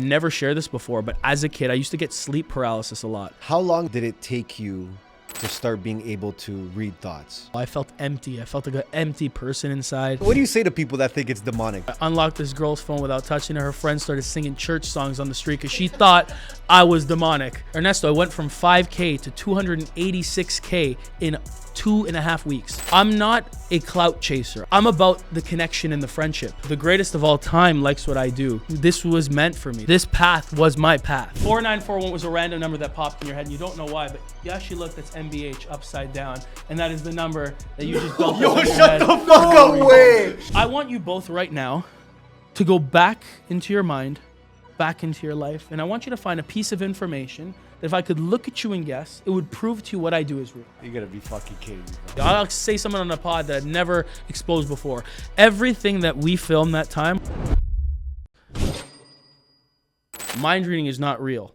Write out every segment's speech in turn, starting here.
never shared this before, but as a kid, I used to get sleep paralysis a lot. How long did it take you to start being able to read thoughts? I felt empty. I felt like an empty person inside. What do you say to people that think it's demonic? I unlocked this girl's phone without touching her. Her friends started singing church songs on the street because she thought I was demonic. Ernesto, I went from 5K to 286K in 2.5 weeks. I'm not a clout chaser. I'm about the connection and the friendship. The greatest of all time likes what I do. This was meant for me. This path was my path. 4941 was a random number that popped in your head and you don't know why, but you actually look, that's MBH upside down. And that is the number that you just built. Yo, shut the fuck away. I want you both right now to go back into your mind, back into your life, and I want you to find a piece of information that if I could look at you and guess, it would prove to you what I do is real. You're gonna be fucking kidding me, bro. I'll say something on a pod that I've never exposed before. Everything that we filmed that time, mind reading is not real.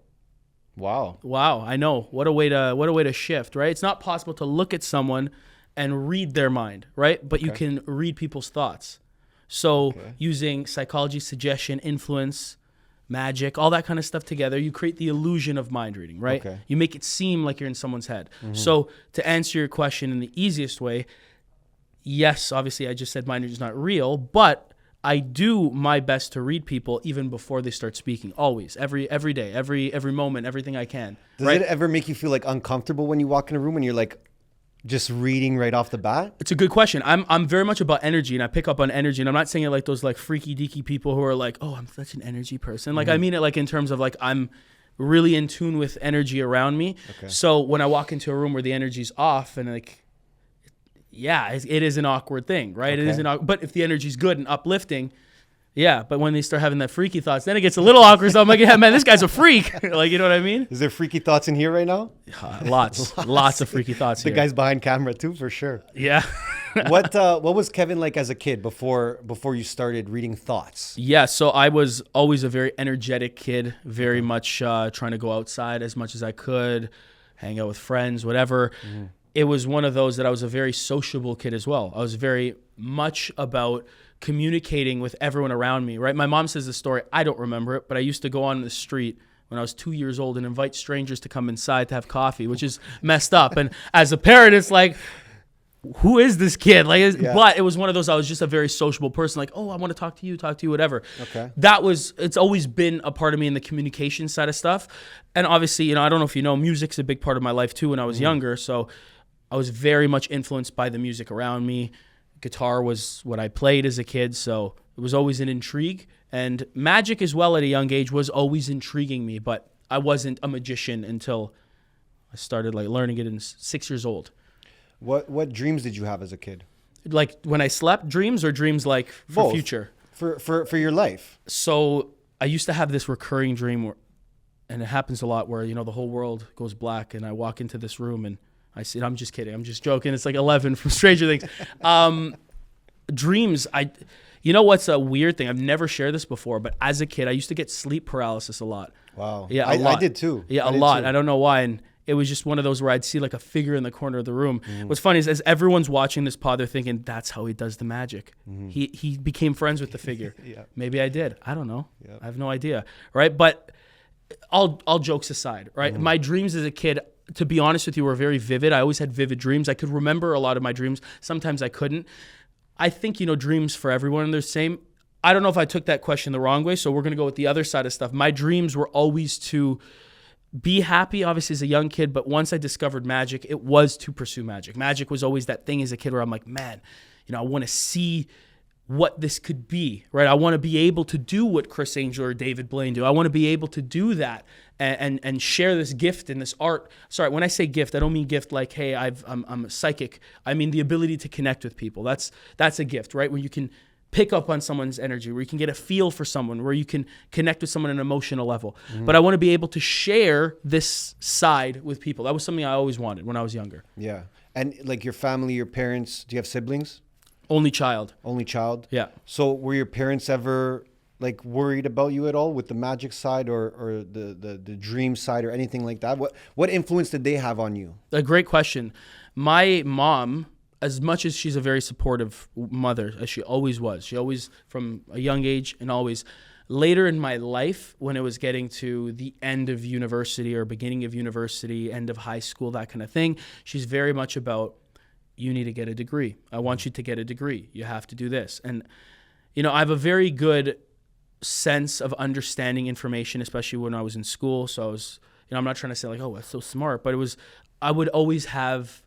Wow. Wow, I know. What a way to shift, right? It's not possible to look at someone and read their mind, right? But you can read people's thoughts. So using psychology, suggestion, influence, magic, all that kind of stuff together, you create the illusion of mind reading, right? Okay. You make it seem like you're in someone's head. So to answer your question in the easiest way, yes, obviously I just said mind reading is not real, but I do my best to read people even before they start speaking. Always, every day, every moment, everything I can. Does it ever make you feel like uncomfortable when you walk in a room and you're like just reading right off the bat? It's a good question. I'm very much about energy, and I pick up on energy, and I'm not saying it like those like freaky deaky people who are like, oh, I'm such an energy person. Like I mean it like in terms of like I'm really in tune with energy around me. So when I walk into a room where the energy's off and like, yeah, it is an awkward thing, right? It is but if the energy's good and uplifting, yeah. But when they start having that freaky thoughts, then it gets a little awkward. So I'm like, yeah, man, this guy's a freak. Like, you know what I mean? Is there freaky thoughts in here right now? Lots of freaky thoughts The here. guys behind camera too, for sure. Yeah. What was Kevin like as a kid before you started reading thoughts? Yeah, so I was always a very energetic kid, very much trying to go outside as much as I could, hang out with friends, whatever. It was one of those that I was a very sociable kid as well. I was very much about communicating with everyone around me, right? My mom says the story, I don't remember it, but I used to go on the street when I was 2 years old and invite strangers to come inside to have coffee, which is messed up. And as a parent, it's like, who is this kid? Like, but it was one of those, I was just a very sociable person. Like, oh, I want to talk to you, whatever. Okay. It's always been a part of me in the communication side of stuff. And obviously, you know, I don't know if you know, music's a big part of my life too when I was younger. So I was very much influenced by the music around me. Guitar was what I played as a kid. So it was always an intrigue. And magic as well at a young age was always intriguing me. But I wasn't a magician until I started like learning it in 6 years old. What dreams did you have as a kid? Like when I slept, dreams or dreams like for Both. future? For your life. So I used to have this recurring dream and it happens a lot where, you know, the whole world goes black and I walk into this room and I see, I'm just kidding. I'm just joking. It's like 11 from Stranger Things. Dreams, you know what's a weird thing? I've never shared this before, but as a kid, I used to get sleep paralysis a lot. Wow. Yeah, I did too. Yeah, a lot. I don't know why. And it was just one of those where I'd see like a figure in the corner of the room. What's funny is as everyone's watching this pod, they're thinking that's how he does the magic. He became friends with the figure. Maybe I did. I don't know. I have no idea. Right. But all jokes aside, right? My dreams as a kid, to be honest with you, were very vivid. I always had vivid dreams. I could remember a lot of my dreams. Sometimes I couldn't. I think, you know, dreams for everyone are the same. I don't know if I took that question the wrong way. So we're going to go with the other side of stuff. My dreams were always to be happy, obviously, as a young kid, but once I discovered magic, it was to pursue magic. Magic was always that thing as a kid where I'm like, man, you know, I want to see what this could be, right? I want to be able to do what Chris Angel or David Blaine do. I want to be able to do that and share this gift and this art. Sorry, when I say gift, I don't mean gift like, hey, I'm a psychic. I mean the ability to connect with people. That's a gift, right? Where you can pick up on someone's energy, where you can get a feel for someone, where you can connect with someone on an emotional level. But I want to be able to share this side with people. That was something I always wanted when I was younger. Yeah. And like your family, your parents, do you have siblings? Only child. Only child? Yeah. So were your parents ever like worried about you at all with the magic side or the dream side or anything like that? What influence did they have on you? A great question. My mom, as much as she's a very supportive mother, as she always was, she always, from a young age and always, Later in my life, when it was getting to the end of university or beginning of university, end of high school, that kind of thing, she's very much about, you need to get a degree. I want you to get a degree. You have to do this. And, you know, I have a very good sense of understanding information, especially when I was in school. So I was, you know, I'm not trying to say like, oh, that's so smart, but it was, I would always have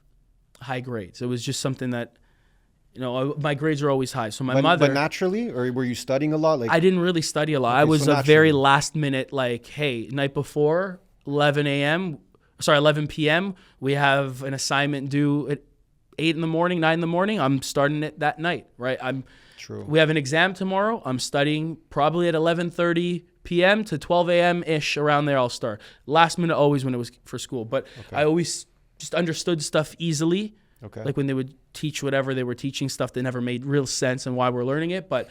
high grades. It was just something that, you know, my grades were always high. So my mother... But naturally? Or were you studying a lot? Like, I didn't really study a lot. Okay, I was so a very last minute, like, hey, night before, 11 p.m., we have an assignment due at 8 in the morning, 9 in the morning. I'm starting it that night, right? True. We have an exam tomorrow. I'm studying probably at 11:30 p.m. to 12 a.m.-ish, around there I'll start. Last minute always when it was for school. But I always just understood stuff easily. Okay. Like when they would teach whatever they were teaching, stuff that never made real sense and why we're learning it. But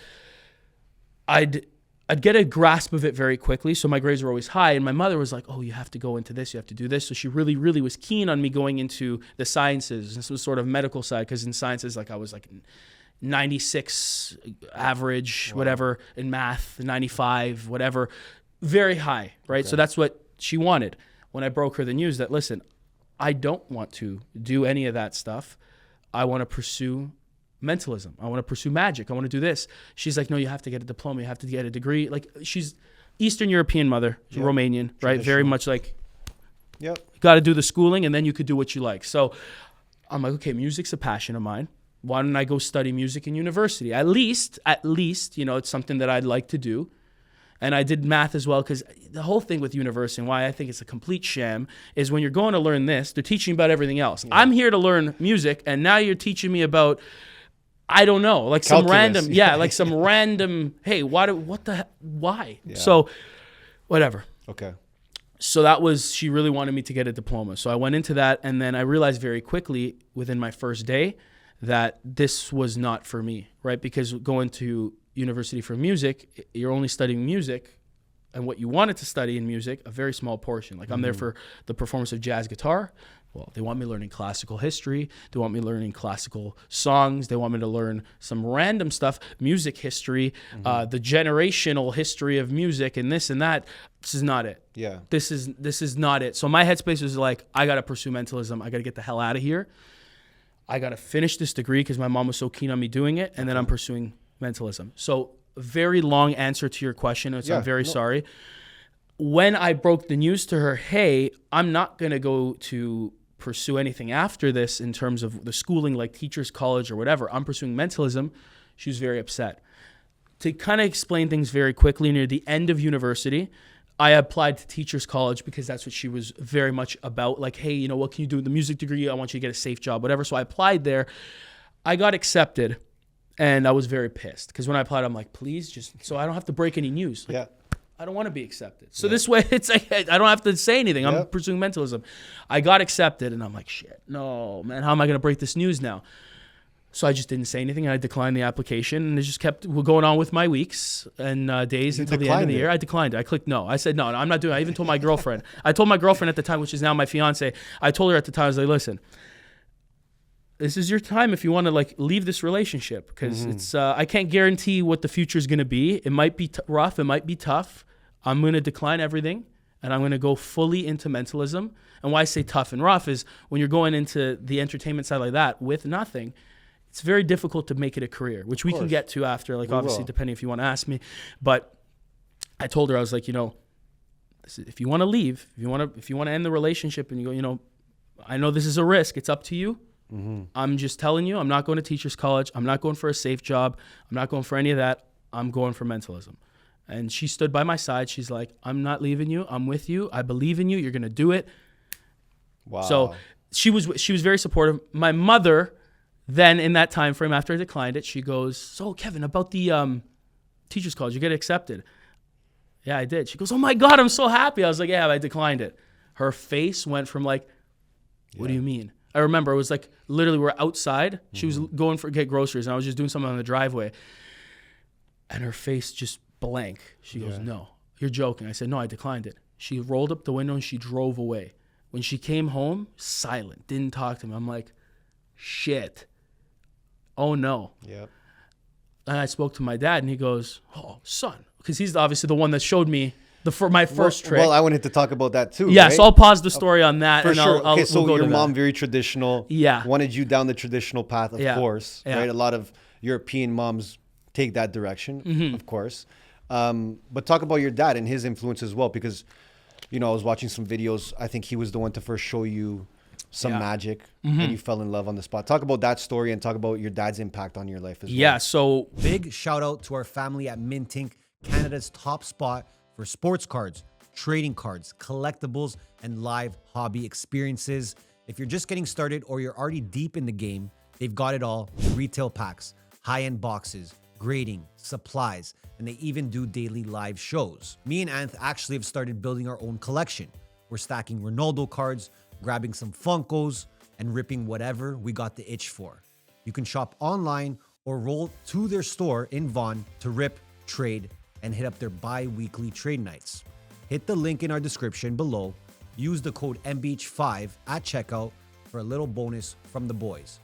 I'd get a grasp of it very quickly. So my grades were always high. And my mother was like, oh, you have to go into this. You have to do this. So she really, really was keen on me going into the sciences. This was sort of medical side, because in sciences, like I was like 96 average, whatever, in math, 95, whatever, very high, right? Okay. So that's what she wanted. When I broke her the news that, listen, I don't want to do any of that stuff. I want to pursue mentalism. I want to pursue magic. I want to do this. She's like, no, you have to get a diploma. You have to get a degree. Like, she's Eastern European mother, she's Romanian, right? Very much like, you got to do the schooling and then you could do what you like. So I'm like, okay, music's a passion of mine. Why don't I go study music in university? At least, you know, it's something that I'd like to do. And I did math as well, because the whole thing with university and why I think it's a complete sham is when you're going to learn this, they're teaching you about everything else. Yeah. I'm here to learn music, and now you're teaching me about, I don't know, like calculus. Like some random, hey, why? Yeah. So, whatever. Okay. So that was, she really wanted me to get a diploma. So I went into that, and then I realized very quickly within my first day that this was not for me, right? Because going to university for music, you're only studying music and what you wanted to study in music, a very small portion. Like I'm there for the performance of jazz guitar. Well, they want me learning classical history. They want me learning classical songs. They want me to learn some random stuff, music history, the generational history of music and this and that. This is not it. Yeah. This is not it. So my headspace was like, I got to pursue mentalism. I got to get the hell out of here. I got to finish this degree because my mom was so keen on me doing it. And then I'm pursuing mentalism. So very long answer to your question. I'm very sorry. When I broke the news to her, hey, I'm not going to go to pursue anything after this in terms of the schooling, like teacher's college or whatever. I'm pursuing mentalism. She was very upset. To kind of explain things very quickly, near the end of university, I applied to teacher's college because that's what she was very much about. Like, hey, you know, what can you do with the music degree? I want you to get a safe job, whatever. So I applied there. I got accepted. And I was very pissed because when I applied, I'm like, please, just so I don't have to break any news. Like, I don't want to be accepted. So this way, it's like I don't have to say anything. I'm pursuing mentalism. I got accepted, and I'm like, shit, no, man, how am I going to break this news now? So I just didn't say anything, and I declined the application, and it just kept going on with my weeks and days until the end of the year. I declined it. I clicked no. I said, no, I'm not doing it. I even told my girlfriend. I told my girlfriend at the time, which is now my fiance, I told her at the time, I was like, listen, this is your time if you want to like leave this relationship, because it's I can't guarantee what the future is going to be. It might be rough. It might be tough. I'm going to decline everything, and I'm going to go fully into mentalism. And why I say tough and rough is when you're going into the entertainment side like that with nothing, it's very difficult to make it a career, which we can get to after, like obviously depending if you want to ask me. But I told her, I was like, you know, if you want to leave, if you want to end the relationship, and you go, you know, I know this is a risk. It's up to you. I'm just telling you, I'm not going to teacher's college. I'm not going for a safe job. I'm not going for any of that. I'm going for mentalism. And she stood by my side. She's like, I'm not leaving you. I'm with you. I believe in you. You're going to do it. Wow. So she was very supportive. My mother, then in that time frame after I declined it, she goes, so Kevin, about the teacher's college, you get accepted. Yeah, I did. She goes, oh my God, I'm so happy. I was like, yeah, I declined it. Her face went from like, what do you mean? I remember it was like literally we're outside. She was going for get groceries, and I was just doing something on the driveway. And her face just blank. She goes, no, you're joking. I said, no, I declined it. She rolled up the window and she drove away. When she came home, silent, didn't talk to me. I'm like, shit. Oh no. Yep. And I spoke to my dad, and he goes, "Oh, son," because he's obviously the one that showed me my first trick. Well, I wanted to talk about that too. Yeah, right? so I'll pause the story on that, For and sure. I'll Okay, so we'll go your to mom that. very traditional. Yeah. Wanted you down the traditional path, of Yeah. course. Yeah. Right. A lot of European moms take that direction, Mm-hmm. of course. But talk about your dad and his influence as well, because I was watching some videos. I think he was the one to first show you some Yeah. magic, Mm-hmm. and you fell in love on the spot. Talk about that story and talk about your dad's impact on your life as well. Yeah, so Big shout out to our family at Minting, Canada's top spot for sports cards, trading cards, collectibles, and live hobby experiences. If you're just getting started or you're already deep in the game, they've got it all. Retail packs, high-end boxes, grading, supplies, and they even do daily live shows. Me and Anth actually have started building our own collection. We're stacking Ronaldo cards, grabbing some Funkos, and ripping whatever we got the itch for. You can shop online or roll to their store in Vaughan to rip, trade, and hit up their bi-weekly trade nights. Hit the link in our description below. Use the code MBH5 at checkout for a little bonus from the boys.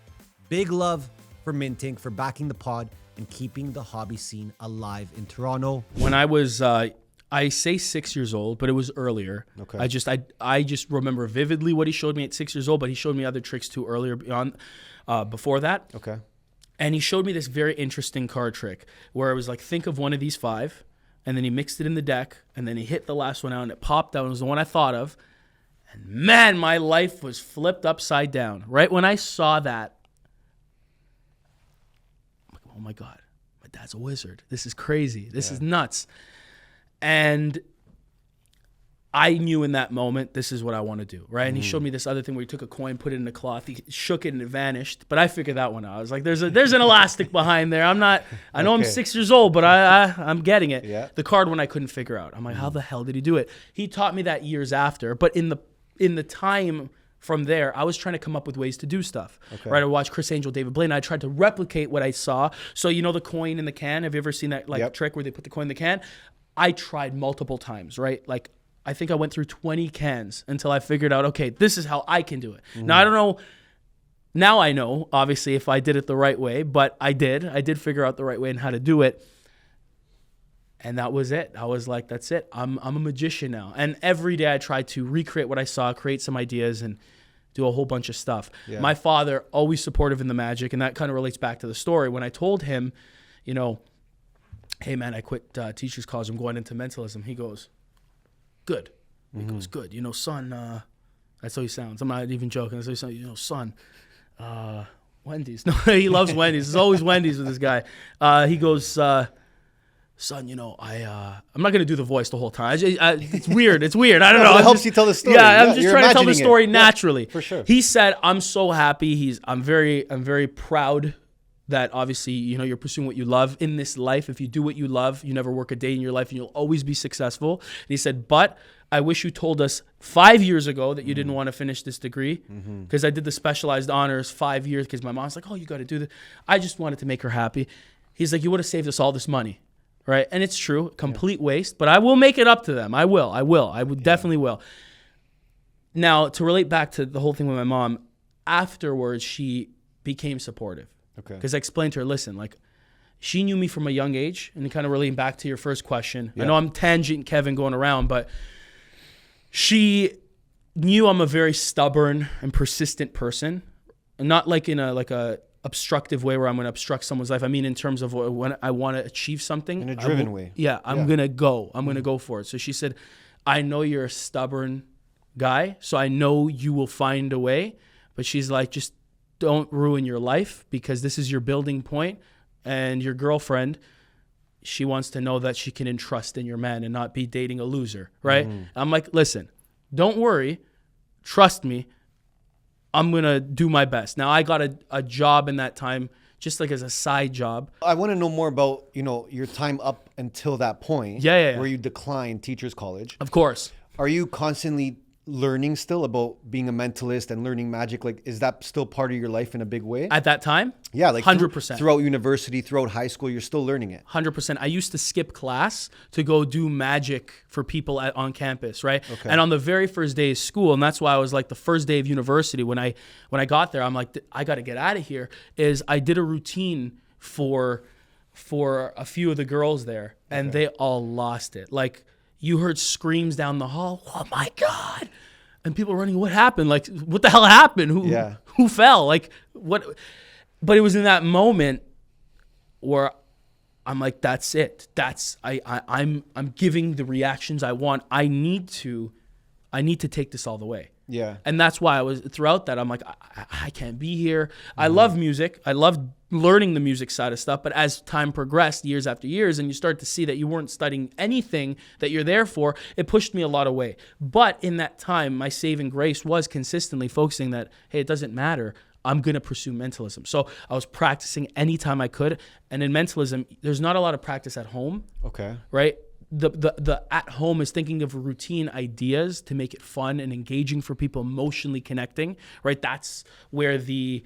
Big love for Minting for backing the pod and keeping the hobby scene alive in Toronto. when I was, I say 6 years old, but it was earlier. Okay. I just remember vividly what he showed me at 6 years old, but he showed me other tricks too earlier before that. Okay. And he showed me this very interesting card trick where it was like, think of one of these 5, and then he mixed it in the deck, and then he hit the last one out, and it popped out. It was the one I thought of. And man, my life was flipped upside down. Right when I saw that, I'm like, oh my God, my dad's a wizard. This is crazy. This is nuts. And I knew in that moment, this is what I want to do, right? And he showed me this other thing where he took a coin, put it in a cloth, he shook it and it vanished. But I figured that one out. I was like, there's an elastic behind there. I know I'm Okay. 6 years old, but I'm getting it. Yeah. The card one I couldn't figure out. I'm like, how the hell did he do it? He taught me that years after, but in the time from there, I was trying to come up with ways to do stuff. Okay. Right? I watched Chris Angel, David Blaine. I tried to replicate what I saw. So the coin in the can. Have you ever seen that Yep. trick where they put the coin in the can? I tried multiple times, right? Like, I think I went through 20 cans until I figured out, okay, this is how I can do it. Now, I don't know. Now I know, obviously, if I did it the right way, but I did. I did figure out the right way and how to do it. And that was it. I was like, that's it. I'm a magician now. And every day I try to recreate what I saw, create some ideas, and do a whole bunch of stuff. Yeah. My father, always supportive in the magic, and that kind of relates back to the story. When I told him, hey man, I quit teacher's college, I'm going into mentalism. He goes, good. He goes, good. Son, that's how he sounds. I'm not even joking. That's how he sounds. Son, Wendy's. No, he loves Wendy's. There's always Wendy's with this guy. He goes, son, I'm not going to do the voice the whole time. It's weird. It's weird. I don't know. It helps you tell the story. Yeah, I'm just you're trying to tell the imagining story it. naturally. Yeah, for sure. He said, I'm so happy. I'm very proud that obviously, you're pursuing what you love in this life. If you do what you love, you never work a day in your life and you'll always be successful. And he said, but I wish you told us 5 years ago that you didn't want to finish this degree, because I did the specialized honors 5 years because my mom's like, oh, you got to do this. I just wanted to make her happy. He's like, you would have saved us all this money. Right. And it's true. Complete waste, but I will make it up to them. I will. Definitely will. Now, to relate back to the whole thing with my mom, afterwards, she became supportive. Okay. Because I explained to her, listen, like, she knew me from a young age, and kind of relating back to your first question. Yeah. I know I'm tangent Kevin going around, but she knew I'm a very stubborn and persistent person, and not like in a obstructive way where I'm going to obstruct someone's life. I mean, in terms of when I want to achieve something. In a driven way. Yeah, I'm going to go. I'm going to go for it. So she said, I know you're a stubborn guy, so I know you will find a way. But she's like, just don't ruin your life, because this is your building point, and your girlfriend, she wants to know that she can entrust in your man and not be dating a loser, right? I'm like, listen, don't worry. Trust me. I'm going to do my best. Now, I got a job in that time, just like as a side job. I want to know more about, your time up until that point. Yeah. Where you declined teacher's college. Of course. Are you constantly learning still about being a mentalist and learning magic? Like, is that still part of your life in a big way? At that time? Yeah, like 100%. Throughout university, throughout high school, you're still learning it. 100%. I used to skip class to go do magic for people on campus, right? Okay. And on the very first day of school, and that's why I was like the first day of university, when I got there, I'm like, I got to get out of here, is I did a routine for for a few of the girls there, and they all lost it. Like, you heard screams down the hall. Oh my God. And people running, what happened? Like, what the hell happened? Who fell? Like, what? But it was in that moment where I'm like, that's it. I'm giving the reactions I want. I need to take this all the way. Yeah. And that's why I was, throughout that, I'm like, I can't be here. I love music. I love learning the music side of stuff. But as time progressed, years after years, and you start to see that you weren't studying anything that you're there for, it pushed me a lot away. But in that time, my saving grace was consistently focusing that, hey, it doesn't matter. I'm going to pursue mentalism. So I was practicing anytime I could. And in mentalism, there's not a lot of practice at home. Okay. Right? The at home is thinking of routine ideas to make it fun and engaging for people, emotionally connecting, right? That's where the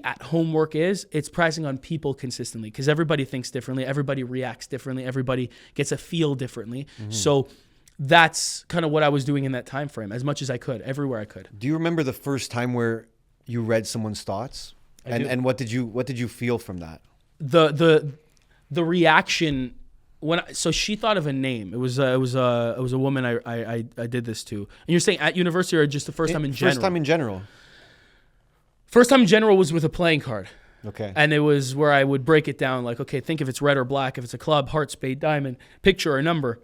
at home work is. It's practicing on people consistently because everybody thinks differently, everybody reacts differently, everybody gets a feel differently. So that's kind of what I was doing in that time frame, as much as I could, everywhere I could. Do you remember the first time where you read someone's thoughts? And what did you feel from that? The reaction. So she thought of a name. It was a woman I did this to. And you're saying at university or just the first time in general? First time in general. First time in general was with a playing card. Okay. And it was where I would break it down like, okay, think if it's red or black, if it's a club, heart, spade, diamond, picture or number.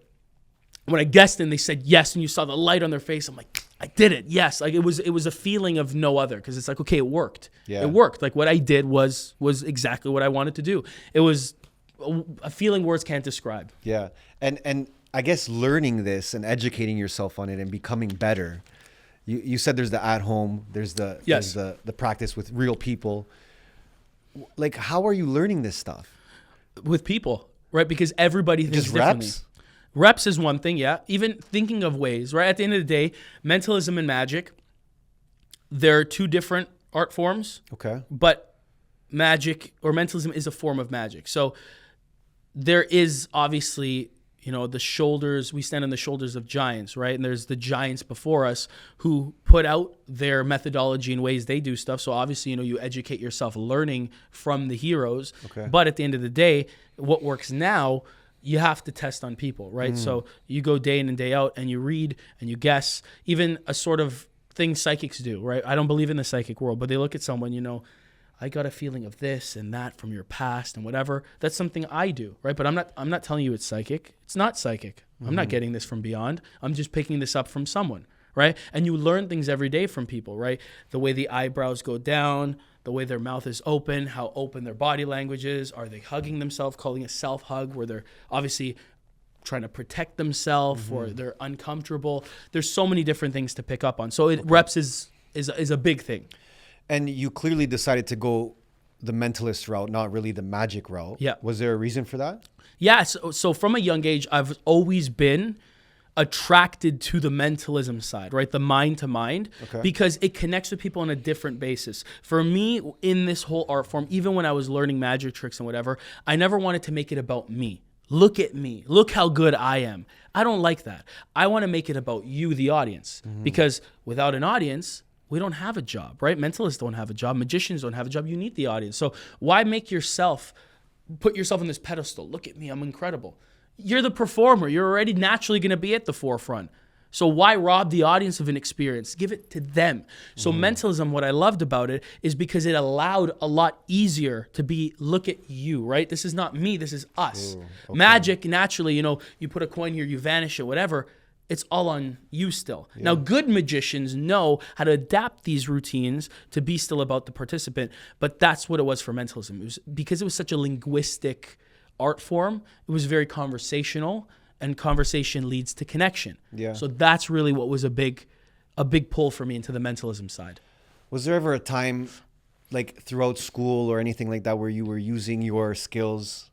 When I guessed and they said yes, and you saw the light on their face, I'm like, I did it. Yes. Like it was a feeling of no other, because it's like, okay, it worked. Yeah. It worked. Like what I did was exactly what I wanted to do. It was a feeling words can't describe. Yeah. And I guess learning this and educating yourself on it and becoming better. You said there's the at home, there's the practice with real people. Like, how are you learning this stuff? With people, right? Because everybody thinks Just differently. reps? Reps is one thing, yeah. Even thinking of ways, right? At the end of the day, mentalism and magic, they're two different art forms. Okay. But magic or mentalism is a form of magic. So there is obviously, the shoulders, we stand on the shoulders of giants, right? And there's the giants before us who put out their methodology and ways they do stuff. So obviously, you educate yourself learning from the heroes. Okay. But at the end of the day, what works now, you have to test on people, right? So you go day in and day out and you read and you guess, even a sort of thing psychics do, right? I don't believe in the psychic world, but they look at someone, I got a feeling of this and that from your past and whatever. That's something I do, right? But I'm not telling you it's psychic. It's not psychic. I'm not getting this from beyond. I'm just picking this up from someone, right? And you learn things every day from people, right? The way the eyebrows go down, the way their mouth is open, how open their body language is. Are they hugging themselves, calling a self-hug, where they're obviously trying to protect themselves or they're uncomfortable. There's so many different things to pick up on. So reps is a big thing. And you clearly decided to go the mentalist route, not really the magic route. Yeah. Was there a reason for that? Yeah. So from a young age, I've always been attracted to the mentalism side, right? The mind to mind, because it connects with people on a different basis. For me, in this whole art form, even when I was learning magic tricks and whatever, I never wanted to make it about me. Look at me. Look how good I am. I don't like that. I want to make it about you, the audience, because without an audience, we don't have a job, right? Mentalists don't have a job. Magicians don't have a job. You need the audience. So why put yourself on this pedestal? Look at me. I'm incredible. You're the performer. You're already naturally going to be at the forefront. So why rob the audience of an experience? Give it to them. So mentalism, what I loved about it is because it allowed a lot easier to be, look at you, right? This is not me. This is us. Ooh, okay. Magic, naturally, you put a coin here, you vanish it, whatever. It's all on you still. Yeah. Now, good magicians know how to adapt these routines to be still about the participant, but that's what it was for mentalism. It was because it was such a linguistic art form, it was very conversational, and conversation leads to connection. Yeah. So that's really what was a big pull for me into the mentalism side. Was there ever a time, like throughout school or anything like that, where you were using your skills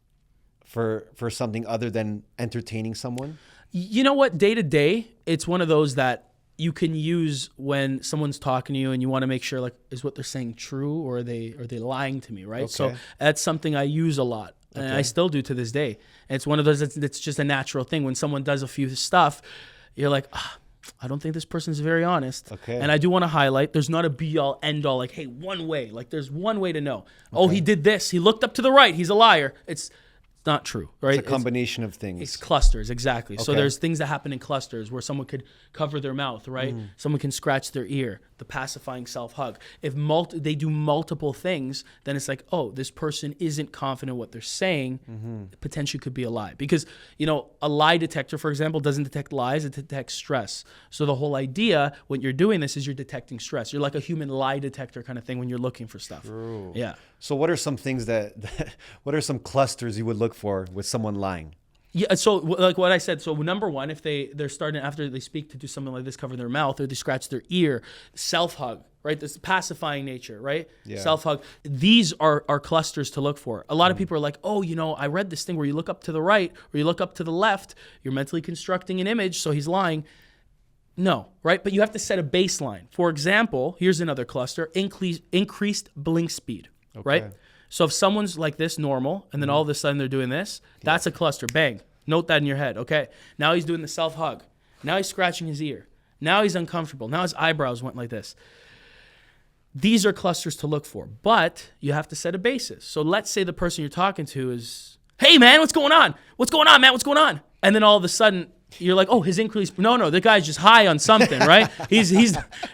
for something other than entertaining someone? You know what? Day to day, it's one of those that you can use when someone's talking to you and you want to make sure, like, is what they're saying true, or are they lying to me, right? Okay. So that's something I use a lot, and I still do to this day. And it's one of those that's just a natural thing. When someone does a few stuff, you're like, I don't think this person's very honest. Okay. And I do want to highlight, there's not a be-all, end-all, like, hey, one way. Like, there's one way to know. Okay. Oh, he did this. He looked up to the right. He's a liar. It's not true, right? It's a combination of things. It's clusters, exactly. Okay. So there's things that happen in clusters where someone could cover their mouth, right? Someone can scratch their ear, the pacifying self-hug. If they do multiple things, then it's like, oh, this person isn't confident what they're saying. It potentially could be a lie. Because, a lie detector, for example, doesn't detect lies, it detects stress. So the whole idea when you're doing this is you're detecting stress. You're like a human lie detector kind of thing when you're looking for stuff. True. Yeah. So what are some things what are some clusters you would look for with someone lying? Yeah, so like what I said, so number one, if they're starting after they speak to do something like this, cover their mouth, or they scratch their ear, self-hug, right? This pacifying nature, right? Yeah. Self-hug. These are clusters to look for. A lot of people are like, oh, I read this thing where you look up to the right or you look up to the left, you're mentally constructing an image, so he's lying. No, right? But you have to set a baseline. For example, here's another cluster, increased blink speed, right? So if someone's like this, normal, and then all of a sudden they're doing this, that's a cluster. Bang. Note that in your head, okay? Now he's doing the self-hug. Now he's scratching his ear. Now he's uncomfortable. Now his eyebrows went like this. These are clusters to look for, but you have to set a basis. So let's say the person you're talking to is, hey, man, what's going on? What's going on, man? What's going on? And then all of a sudden, you're like, oh, his increase. No, the guy's just high on something, right?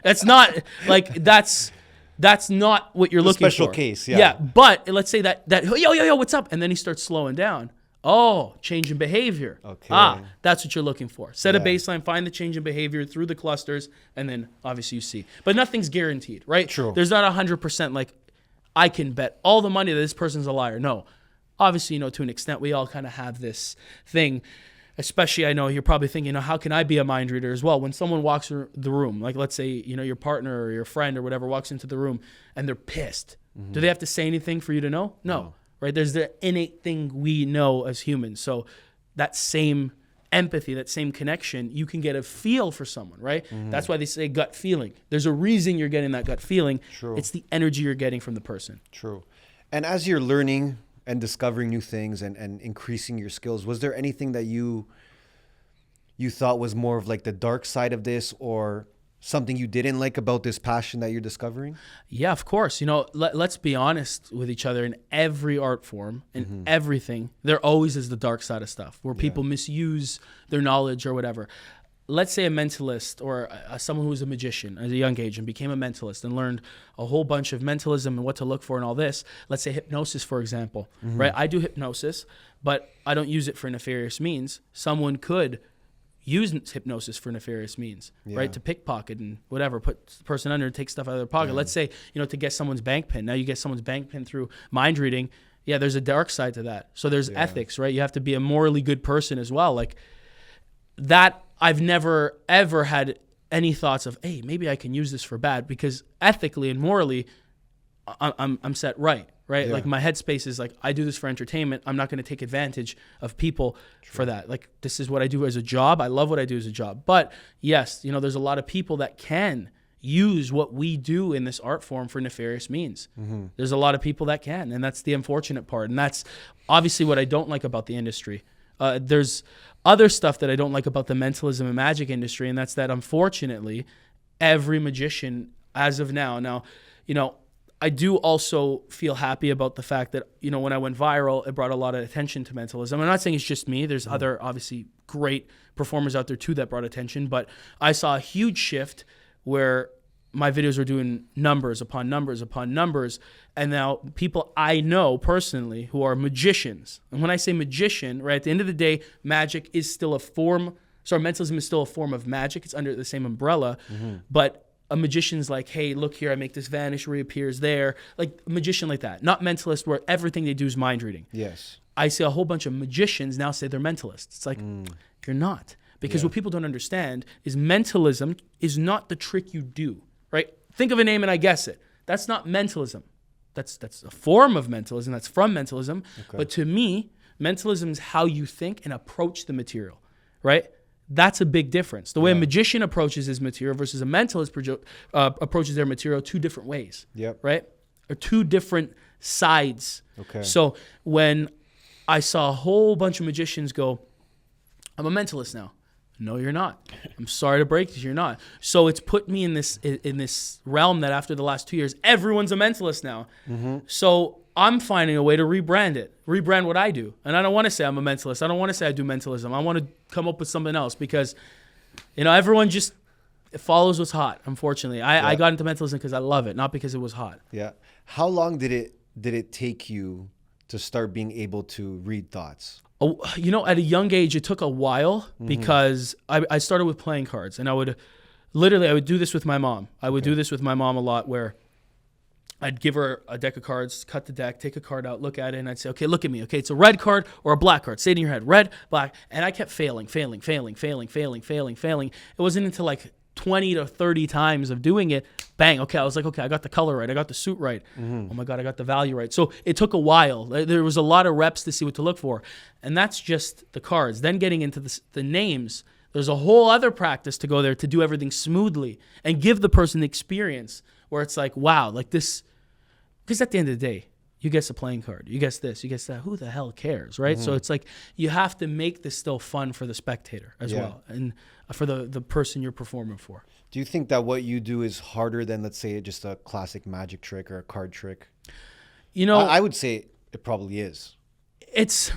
That's not, like, that's not what you're looking for. Special case, yeah. Yeah, but let's say that yo, what's up? And then he starts slowing down. Oh, change in behavior. Okay. That's what you're looking for. Set a baseline, find the change in behavior through the clusters, and then obviously you see. But nothing's guaranteed, right? True. There's not 100% like, I can bet all the money that this person's a liar. No. Obviously, to an extent, we all kind of have this thing. Especially, I know you're probably thinking, how can I be a mind reader as well? When someone walks through the room, like let's say, your partner or your friend or whatever walks into the room and they're pissed. Do they have to say anything for you to know? No. Right? There's the innate thing we know as humans. So that same empathy, that same connection, you can get a feel for someone, right? That's why they say gut feeling. There's a reason you're getting that gut feeling. True. It's the energy you're getting from the person. True. And as you're learning and discovering new things and increasing your skills, was there anything that you thought was more of like the dark side of this, or something you didn't like about this passion that you're discovering? Yeah, of course. Let's be honest with each other. In every art form, in everything, there always is the dark side of stuff where people misuse their knowledge or whatever. Let's say a mentalist or someone who was a magician at a young age and became a mentalist and learned a whole bunch of mentalism and what to look for and all this. Let's say hypnosis, for example, right? I do hypnosis, but I don't use it for nefarious means. Someone could use hypnosis for nefarious means, right? To pickpocket and whatever, put the person under, take stuff out of their pocket. Let's say, to get someone's bank pin. Now you get someone's bank pin through mind reading. Yeah, there's a dark side to that. So there's ethics, right? You have to be a morally good person as well. Like that, I've never, ever had any thoughts of, hey, maybe I can use this for bad, because ethically and morally, I'm set right? Yeah. Like my headspace is like, I do this for entertainment. I'm not going to take advantage of people for that. Like this is what I do as a job. I love what I do as a job. But yes, there's a lot of people that can use what we do in this art form for nefarious means. There's a lot of people that can, and that's the unfortunate part. And that's obviously what I don't like about the industry. There's other stuff that I don't like about the mentalism and magic industry, and that's that unfortunately every magician as of now, I do also feel happy about the fact that, when I went viral, it brought a lot of attention to mentalism. I'm not saying it's just me. There's other obviously great performers out there too that brought attention, but I saw a huge shift where my videos were doing numbers upon numbers upon numbers. And now people I know personally who are magicians. And when I say magician, right, at the end of the day, magic is still a form. Sorry, mentalism is still a form of magic. It's under the same umbrella. But a magician's like, hey, look here, I make this vanish, reappears there. Like a magician like that. Not mentalist where everything they do is mind reading. Yes. I see a whole bunch of magicians now say they're mentalists. It's like, you're not. Because what people don't understand is mentalism is not the trick you do, right? Think of a name and I guess it. That's not mentalism. That's a form of mentalism. That's from mentalism. Okay. But to me, mentalism is how you think and approach the material, right? That's a big difference. The way a magician approaches his material versus a mentalist approaches their material two different ways, right? Or two different sides. Okay. So when I saw a whole bunch of magicians go, I'm a mentalist now. No, you're not. I'm sorry to break this, you're not. So it's put me in this realm that after the last 2 years, everyone's a mentalist now. So I'm finding a way to rebrand what I do. And I don't want to say I'm a mentalist. I don't want to say I do mentalism. I want to come up with something else because, everyone just follows what's hot, unfortunately. I got into mentalism because I love it, not because it was hot. Yeah. How long did it take you to start being able to read thoughts? Oh, at a young age, it took a while because I started with playing cards, and I would do this with my mom. I would do this with my mom a lot, where I'd give her a deck of cards, cut the deck, take a card out, look at it, and I'd say, okay, look at me. Okay, it's a red card or a black card. Say it in your head, red, black. And I kept failing. It wasn't until like 20 to 30 times of doing it, bang, okay, I was like, okay, I got the color right, I got the suit right. Oh my God, I got the value right. So it took a while. There was a lot of reps to see what to look for. And that's just the cards. Then getting into the names, there's a whole other practice to go there to do everything smoothly and give the person the experience where it's like, wow, like this, because at the end of the day, you guess a playing card, you guess this, you guess that, who the hell cares, right? So it's like you have to make this still fun for the spectator as well, and for the person you're performing for. Do you think that what you do is harder than, let's say, just a classic magic trick or a card trick? I would say it probably is. It's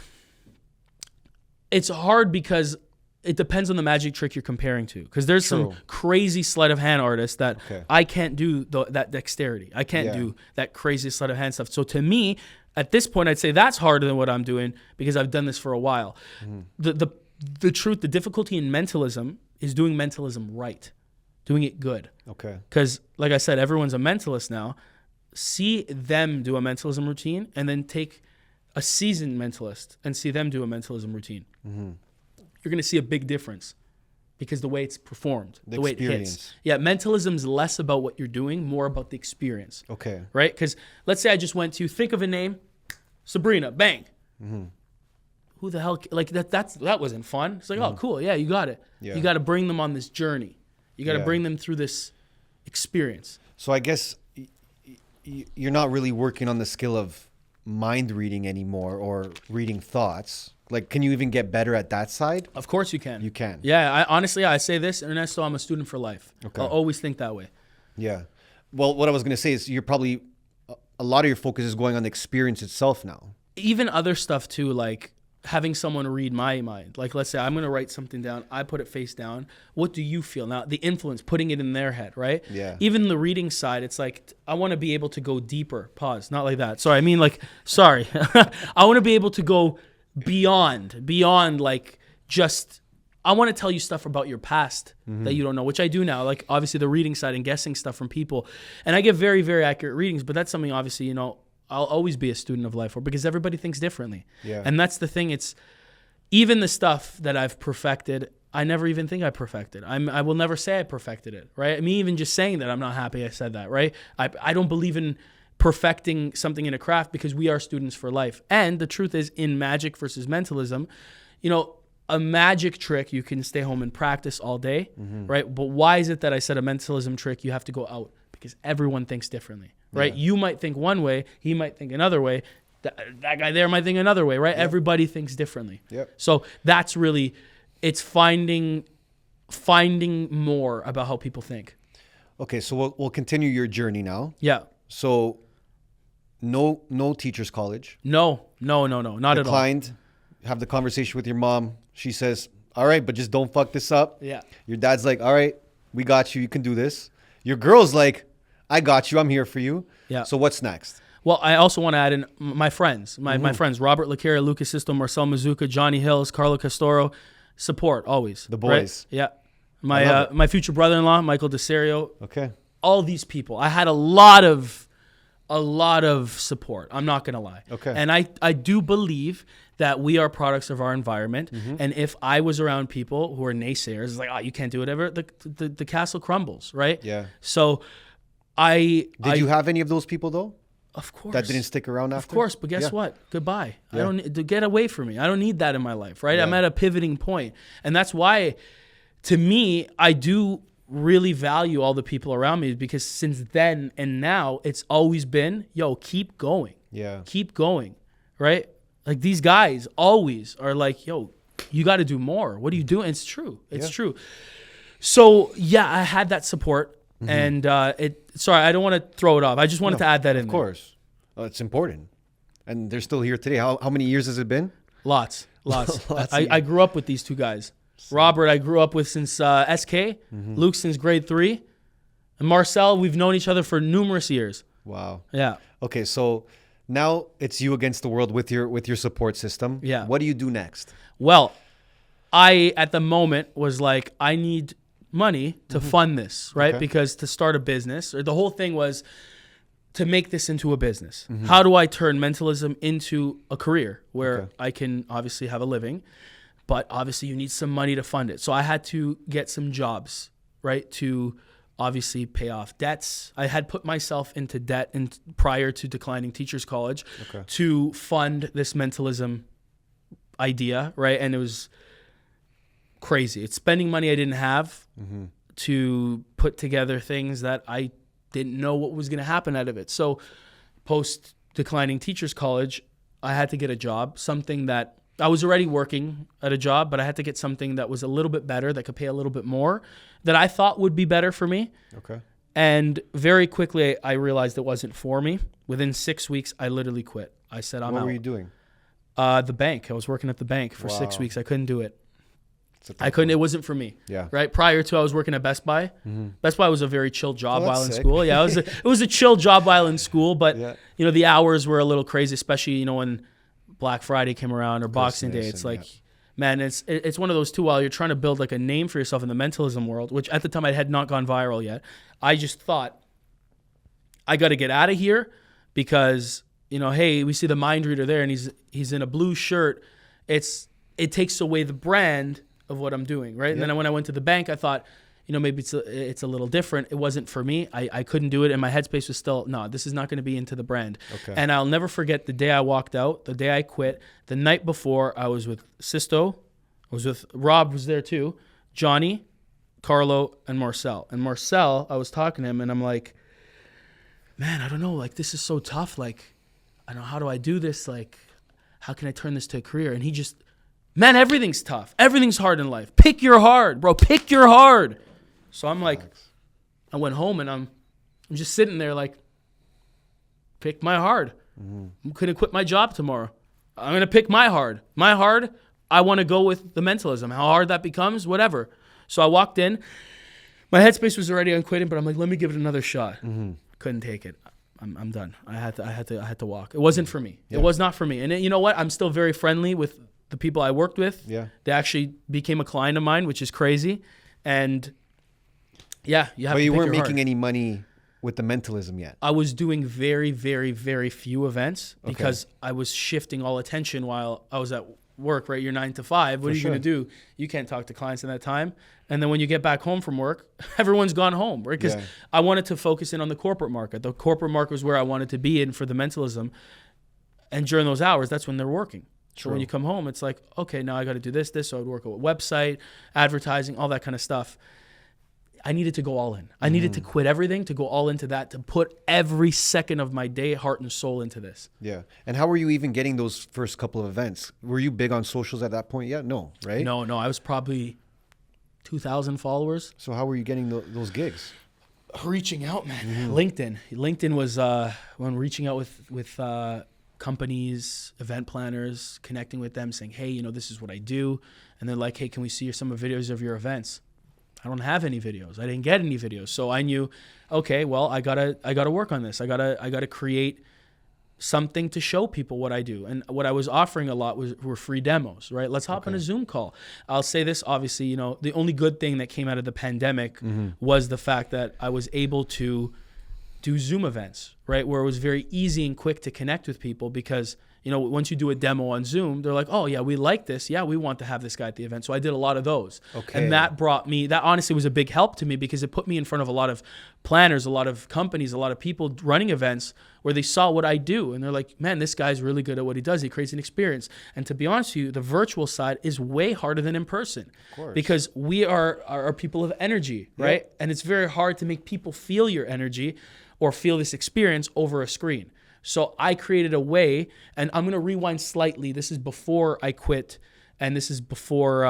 hard because it depends on the magic trick you're comparing to. Because there's some crazy sleight of hand artists that I can't do that dexterity. I can't do that crazy sleight of hand stuff. So to me, at this point, I'd say that's harder than what I'm doing because I've done this for a while. The truth, the difficulty in mentalism is doing mentalism right, doing it good. Okay. Because like I said, everyone's a mentalist now. See them do a mentalism routine and then take a seasoned mentalist and see them do a mentalism routine. You're going to see a big difference because the way it's performed, the way it hits. Yeah, mentalism is less about what you're doing, more about the experience. Okay. Right? Because let's say I just went to think of a name, Sabrina, bang. Who the hell, like that wasn't fun. It's like, oh, cool. Yeah, you got it. Yeah. You got to bring them on this journey. You got to bring them through this experience. So I guess you're not really working on the skill of mind reading anymore or reading thoughts. Like, can you even get better at that side? Of course you can. You can. Yeah, I say this, Ernesto, I'm a student for life. Okay. I'll always think that way. Yeah. Well, what I was going to say is you're probably, a lot of your focus is going on the experience itself now. Even other stuff too, like having someone read my mind. Like, let's say I'm going to write something down. I put it face down. What do you feel? Now, the influence, putting it in their head, right? Yeah. Even the reading side, it's like, I want to be able to go deeper. Pause. Not like that. Sorry. I mean, like, sorry. I want to be able to go beyond like just, I want to tell you stuff about your past that you don't know, which I do now. Like, obviously the reading side and guessing stuff from people. And I give very, very accurate readings, but that's something obviously, I'll always be a student of life for because everybody thinks differently. Yeah. And that's the thing. It's even the stuff that I've perfected, I never even think I perfected. I will never say I perfected it, right? I mean, even just saying that, I'm not happy I said that, right? I don't believe in perfecting something in a craft because we are students for life. And the truth is, in magic versus mentalism, a magic trick, you can stay home and practice all day, right? But why is it that I said a mentalism trick, you have to go out? Because everyone thinks differently, right? Yeah. You might think one way, he might think another way, that guy there might think another way, right? Yep. Everybody thinks differently. Yep. So that's really, it's finding more about how people think. Okay, so we'll continue your journey now. Yeah. So no teacher's college. No, not at all. Declined. Have the conversation with your mom. She says, all right, but just don't fuck this up. Yeah. Your dad's like, all right, we got you. You can do this. Your girl's like, I got you. I'm here for you. Yeah. So what's next? Well, I also want to add in my friends, my friends, Robert Lacara, Lucas Sisto, Marcel Mazuka, Johnny Hills, Carlo Castoro. Support always. The boys. Right? Yeah. My future brother-in-law, Michael DeSerio. Okay. All these people. I had a lot of support. I'm not going to lie. Okay. And I do believe that we are products of our environment. And if I was around people who are naysayers, it's like, oh, you can't do whatever, the castle crumbles, right? Yeah. So Did you have any of those people though? Of course. That didn't stick around after? Of course, but guess what? Goodbye. Yeah. I don't need to get away from me. I don't need that in my life, right? Yeah. I'm at a pivoting point. And that's why, to me, I do really value all the people around me because since then and now, it's always been, keep going. Yeah. Keep going, right? Like these guys always are like, you got to do more. What are you doing? It's true. It's true. So yeah, I had that support, and sorry, I don't want to throw it off. I just wanted to add that in. Of course, it's important, and they're still here today. How many years has it been? Lots. I grew up with these two guys. Robert, I grew up with since SK. Luke since grade 3, and Marcel, we've known each other for numerous years. Wow. Yeah. Okay, so now it's you against the world with your support system. Yeah. What do you do next? Well, I at the moment was like, I need money to fund this, right? Okay. Because to start a business, or the whole thing was to make this into a business. How do I turn mentalism into a career where I can obviously have a living, but obviously you need some money to fund it. So I had to get some jobs, right, to obviously pay off debts. I had put myself into debt prior to declining teachers college to fund this mentalism idea, right? And it was crazy. It's spending money I didn't have to put together things that I didn't know what was going to happen out of it. So post declining teachers college, I had to get a job, something that I was already working at a job, but I had to get something that was a little bit better, that could pay a little bit more, that I thought would be better for me. Okay. And very quickly, I realized it wasn't for me. Within 6 weeks, I literally quit. I said, I'm out. What were you doing? The bank. I was working at the bank for 6 weeks. I couldn't do it. I couldn't. It wasn't for me. Yeah. Right. Prior to, I was working at Best Buy. Best Buy was a very chill job while in sick. school. Yeah, it was a chill job while in school, but you know, the hours were a little crazy, especially, you know, when Black Friday came around or Boxing Day. It's like, man, it's one of those too. While you're trying to build like a name for yourself in the mentalism world, which at the time I had not gone viral yet, I just thought, I got to get out of here because, you know, hey, we see the mind reader there and he's in a blue shirt. It takes away the brand of what I'm doing, right? And then when I went to the bank, I thought, you know, maybe it's a little different. It wasn't for me. I couldn't do it, and my headspace was still, no, this is not going to be into the brand. Okay. And I'll never forget the day I walked out, the day I quit. The night before, I was with Sisto, I was with Rob, was there too, Johnny, Carlo, and Marcel. And Marcel, I was talking to him, and I'm like, man, I don't know, like, this is so tough. Like, I don't know, how do I do this? Like, how can I turn this to a career? And he just, man, everything's tough. Everything's hard in life. Pick your hard, bro. Pick your hard. So I'm like, I went home and I'm just sitting there like, pick my hard. I'm going to quit my job tomorrow. I'm going to pick my hard. My hard, I want to go with the mentalism. How hard that becomes, whatever. So I walked in. My headspace was already on quitting, but I'm like, let me give it another shot. Couldn't take it. I'm done. I had to walk. It wasn't for me. It was not for me. And you know what? I'm still very friendly with the people I worked with. Yeah. They actually became a client of mine, which is crazy. And yeah, you have But to you pick weren't your making heart. any money with the mentalism yet. I was doing very, very, very few events because I was shifting all attention while I was at work, right? You're 9 to 5. What are you going to do? You can't talk to clients in that time. And then when you get back home from work, everyone's gone home, right? Because I wanted to focus in on the corporate market. The corporate market was where I wanted to be in for the mentalism. And during those hours, that's when they're working. So when you come home, it's like, okay, now I got to do this. So I would work on a website, advertising, all that kind of stuff. I needed to go all in. I needed to quit everything to go all into that, to put every second of my day, heart and soul into this. Yeah. And how were you even getting those first couple of events? Were you big on socials at that point yet? No, right? No. I was probably 2,000 followers. So how were you getting those gigs? Reaching out, man. LinkedIn was when reaching out with companies, event planners, connecting with them, saying, hey, you know, this is what I do. And they're like, hey, can we see some videos of your events? I don't have any videos. I didn't get any videos. So I knew, okay, well, I gotta work on this. I gotta create something to show people what I do. And what I was offering a lot were free demos, right? Let's hop on a Zoom call. I'll say this, obviously, you know, the only good thing that came out of the pandemic was the fact that I was able to do Zoom events, right? Where it was very easy and quick to connect with people because, you know, once you do a demo on Zoom, they're like, oh yeah, we like this. Yeah, we want to have this guy at the event. So I did a lot of those. Okay. And that honestly was a big help to me because it put me in front of a lot of planners, a lot of companies, a lot of people running events where they saw what I do. And they're like, man, this guy's really good at what he does. He creates an experience. And to be honest with you, the virtual side is way harder than in person. Of course. Because we are people of energy, right? Yep. And it's very hard to make people feel your energy or feel this experience over a screen. So I created a way, and I'm going to rewind slightly. This is before I quit and this is before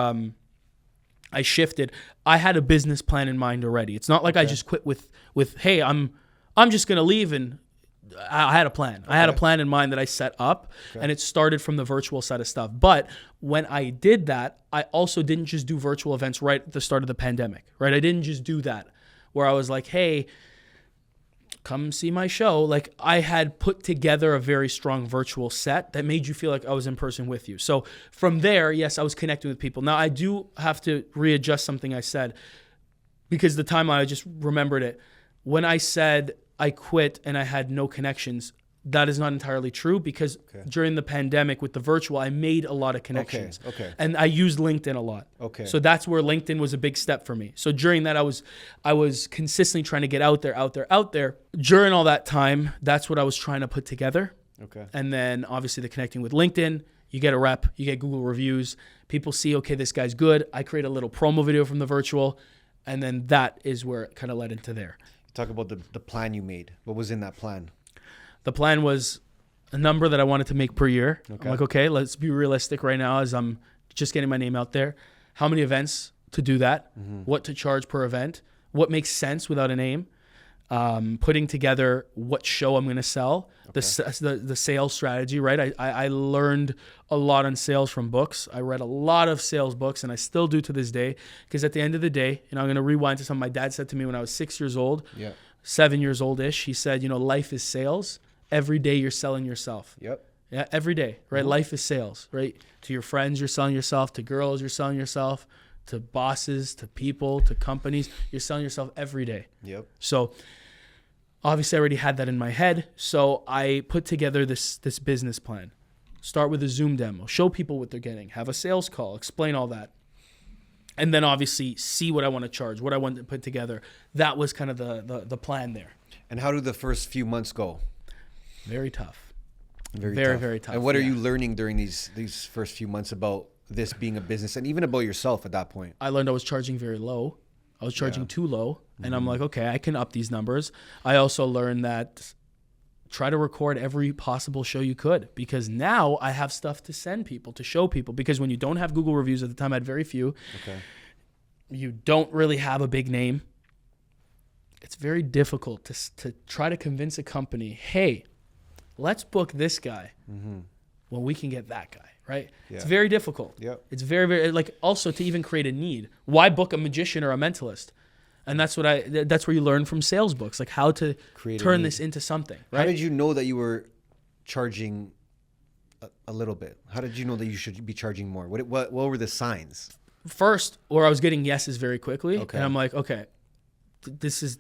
I shifted, I had a business plan in mind already. It's not like I just quit with hey, I'm just going to leave, and I had a plan. I had a plan in mind that I set up, and it started from the virtual side of stuff. But when I did that, I also didn't just do virtual events right at the start of the pandemic, right? I didn't just do that where I was like, hey, come see my show. Like, I had put together a very strong virtual set that made you feel like I was in person with you. So from there, yes, I was connecting with people. Now, I do have to readjust something I said, because the time I just remembered it. When I said I quit and I had no connections, that is not entirely true, because during the pandemic with the virtual, I made a lot of connections. And I used LinkedIn a lot. So that's where LinkedIn was a big step for me. So during that, I was consistently trying to get out there. During all that time, that's what I was trying to put together. And then obviously the connecting with LinkedIn, you get a rep, you get Google reviews, people see, okay, this guy's good. I create a little promo video from the virtual, and then that is where it kind of led into there. Talk about the plan you made. What was in that plan? The plan was a number that I wanted to make per year. I'm like, okay, let's be realistic right now as I'm just getting my name out there. How many events to do that? What to charge per event? What makes sense without a name? Putting together what show I'm going to sell, the sales strategy, right? I learned a lot on sales from books. I read a lot of sales books, and I still do to this day, because at the end of the day, I'm going to rewind to something my dad said to me when I was 6 years old, 7 years old-ish. He said, life is sales. Every day you're selling yourself. Yeah, every day, right? Life is sales, right? To your friends, you're selling yourself. To girls, you're selling yourself. To bosses, to people, to companies, you're selling yourself every day. So obviously I already had that in my head. So I put together this business plan. Start with a Zoom demo, show people what they're getting, have a sales call, explain all that. And then obviously see what I want to charge, what I want to put together. That was kind of the plan there. And how did the first few months go? Very tough. Very tough. And what are you learning during these first few months about this being a business, and even about yourself at that point? I learned I was charging very low. I was charging too low. And I'm like, okay, I can up these numbers. I also learned that try to record every possible show you could, because now I have stuff to send people, to show people. Because when you don't have Google reviews, at the time I had very few, you don't really have a big name, it's very difficult to try to convince a company, hey, let's book this guy when we can get that guy, right? It's very difficult. It's very, very, like, also to even create a need. Why book a magician or a mentalist? And that's where you learn from sales books, like how to turn this into something, right? How did you know that you were charging a little bit? How did you know that you should be charging more? What were the signs? First, where I was getting yeses very quickly. And I'm like, okay, this is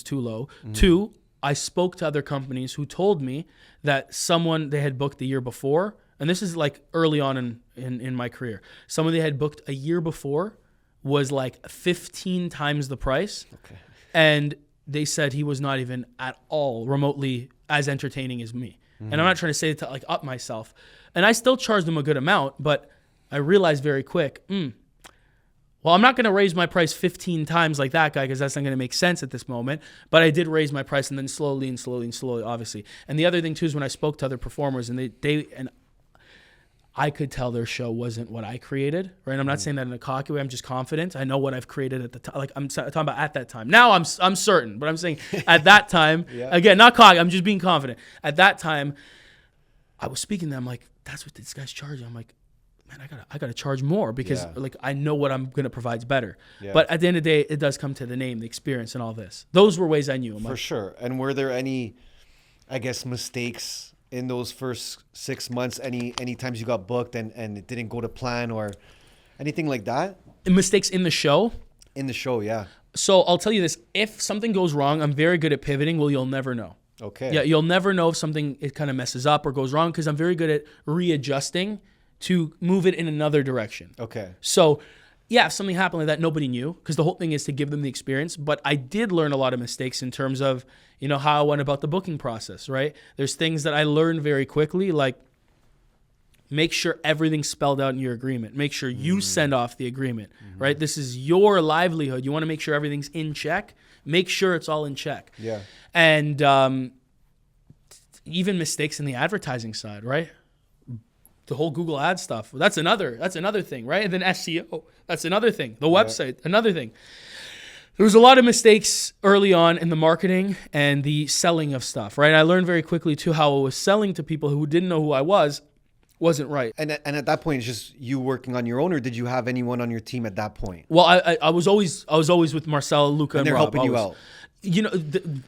too low. 2, I spoke to other companies who told me that someone they had booked the year before, and this is like early on in my career, someone they had booked a year before was like 15 times the price. And they said he was not even at all remotely as entertaining as me. And I'm not trying to say it to like up myself. And I still charged them a good amount, but I realized very quick, well, I'm not going to raise my price 15 times like that guy, because that's not going to make sense at this moment. But I did raise my price, and then slowly, obviously. And the other thing too is when I spoke to other performers, and and I could tell their show wasn't what I created, right? I'm not saying that in a cocky way. I'm just confident. I know what I've created at the time. Like, I'm talking about at that time. Now I'm certain, but I'm saying at that time, again, not cocky. I'm just being confident. At that time, I was speaking to them like, that's what this guy's charging. I'm like, man, I gotta charge more, because like I know what I'm gonna provide is better. But at the end of the day, it does come to the name, the experience, and all this. Those were ways I knew. For sure. And were there any, I guess, mistakes in those first 6 months? Any times you got booked and it didn't go to plan, or anything like that? Mistakes in the show? In the show, yeah. So I'll tell you this: if something goes wrong, I'm very good at pivoting. Well, you'll never know. Yeah, you'll never know if something it kind of messes up or goes wrong, because I'm very good at readjusting to move it in another direction. So yeah, if something happened like that, nobody knew, because the whole thing is to give them the experience. But I did learn a lot of mistakes in terms of, how I went about the booking process, right? There's things that I learned very quickly, like make sure everything's spelled out in your agreement. Make sure you send off the agreement, right? This is your livelihood. You want to make sure everything's in check. Make sure it's all in check. And even mistakes in the advertising side, right? the whole Google ad stuff. That's another thing, right? And then SEO, that's another thing. The website, another thing. There was a lot of mistakes early on in the marketing and the selling of stuff, right? I learned very quickly too how I was selling to people who didn't know who I wasn't right. And at that point, it's just you working on your own, or did you have anyone on your team at that point? Well, I was always with Marcel, Luca, and they're Rob, helping always. you out. You know,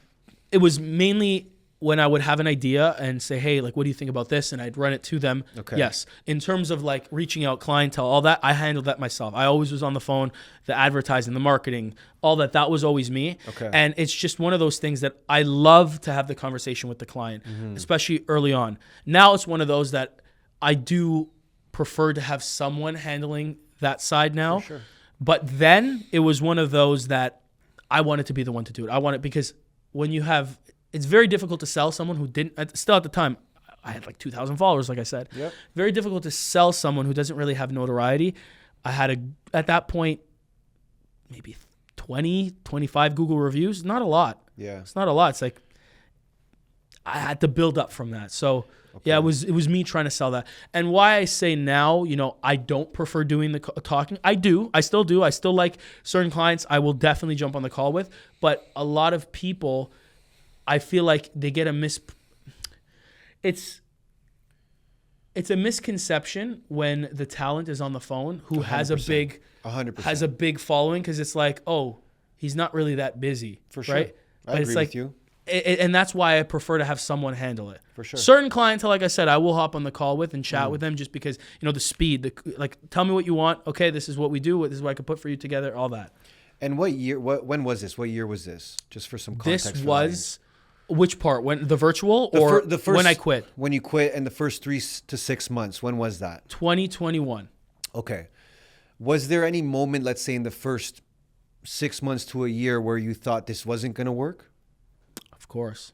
it was mainly when I would have an idea and say, hey, like, what do you think about this? And I'd run it to them. Okay. Yes. In terms of like reaching out, clientele, all that, I handled that myself. I always was on the phone, the advertising, the marketing, all that was always me. Okay. And it's just one of those things that I love to have the conversation with the client, especially early on. Now it's one of those that I do prefer to have someone handling that side now. For sure. But then it was one of those that I wanted to be the one to do it. I want it because when you have, it's very difficult to sell someone who didn't, still at the time, I had like 2,000 followers, like I said. Yep. Very difficult to sell someone who doesn't really have notoriety. I had at that point, maybe 20, 25 Google reviews. Not a lot. Yeah. It's not a lot. It's like, I had to build up from that. So yeah, it was me trying to sell that. And why I say now, you know, I don't prefer doing the talking. I still do. I still like certain clients I will definitely jump on the call with. But a lot of people, I feel like they get it's a misconception when the talent is on the phone who 100%. has a big 100%. has a big following, because it's like, oh, he's not really that busy. For sure. Right? I But agree it's like, with you. and that's why I prefer to have someone handle it. For sure. Certain clientele, like I said, I will hop on the call with and chat with them just because, you know, the speed, like, tell me what you want. Okay, this is what we do. This is what I could put for you together, all that. And what year, when was this? What year was this? Just for some context. This for was, which part? When the virtual or the first, when I quit? When you quit, and the first 3 to 6 months, when was that? 2021. Okay. Was there any moment, let's say in the first 6 months to a year, where you thought this wasn't going to work? Of course.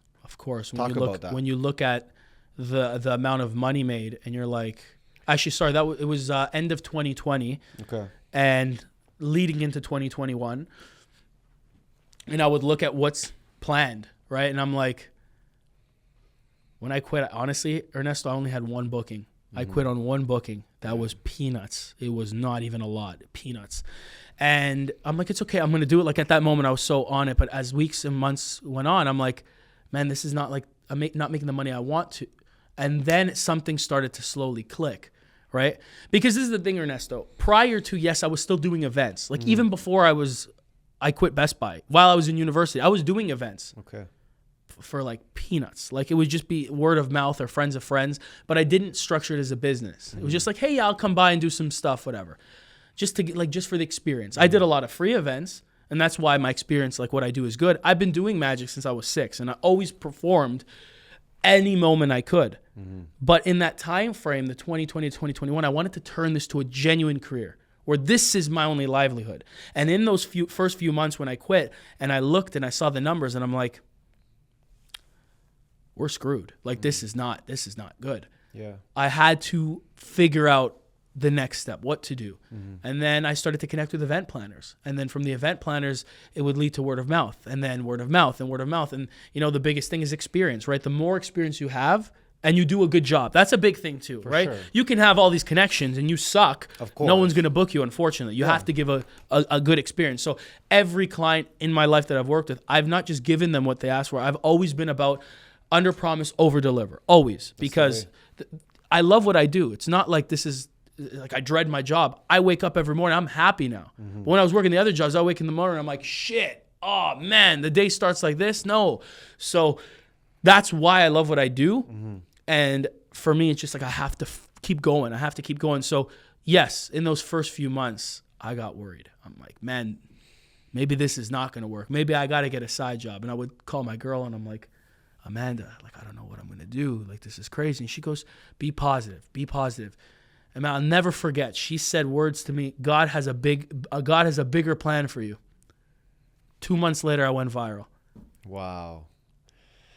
Talk about that. When you look at the amount of money made, and you're like, actually, sorry, it was end of 2020. Okay. And leading into 2021, and I would look at what's planned, right? And I'm like, when I quit, honestly, Ernesto, I only had one booking. I quit on one booking. That was peanuts. It was not even a lot, peanuts. And I'm like, it's okay. I'm going to do it. Like at that moment, I was so on it. But as weeks and months went on, I'm like, man, this is not like, I'm not making the money I want to. And then something started to slowly click, right? Because this is the thing, Ernesto. Prior to, yes, I was still doing events. Like even before I quit Best Buy, while I was in university, I was doing events. Okay. For like peanuts. Like it would just be word of mouth or friends of friends, but I didn't structure it as a business. It was just like, hey, I'll come by and do some stuff, whatever. Just to get, like, just for the experience. I did a lot of free events, and that's why my experience, like what I do is good. I've been doing magic since I was 6, and I always performed any moment I could. But in that time frame, the 2020 to 2021, I wanted to turn this to a genuine career where this is my only livelihood. And in those first few months when I quit, and I looked and I saw the numbers, and I'm like, we're screwed. Like this is not good. Yeah. I had to figure out the next step, what to do. And then I started to connect with event planners. And then from the event planners, it would lead to word of mouth, and then word of mouth and word of mouth. And you know, the biggest thing is experience, right? The more experience you have and you do a good job, that's a big thing too, right? Sure. You can have all these connections and you suck. Of course. No one's going to book you, unfortunately. You have to give a good experience. So every client in my life that I've worked with, I've not just given them what they asked for. I've always been about under promise, over deliver, always, because I love what I do. It's not like this is like I dread my job. I wake up every morning, I'm happy now. But when I was working the other jobs, I wake in the morning, I'm like, shit, oh man, the day starts like this. No. So that's why I love what I do. And for me, it's just like, I have to keep going. I have to keep going. So yes, in those first few months, I got worried. I'm like, man, maybe this is not going to work. Maybe I got to get a side job. And I would call my girl and I'm like, Amanda, like, I don't know what I'm going to do. Like, this is crazy. And she goes, be positive, be positive. And I'll never forget, she said words to me, God has a bigger plan for you. 2 months later, I went viral. Wow.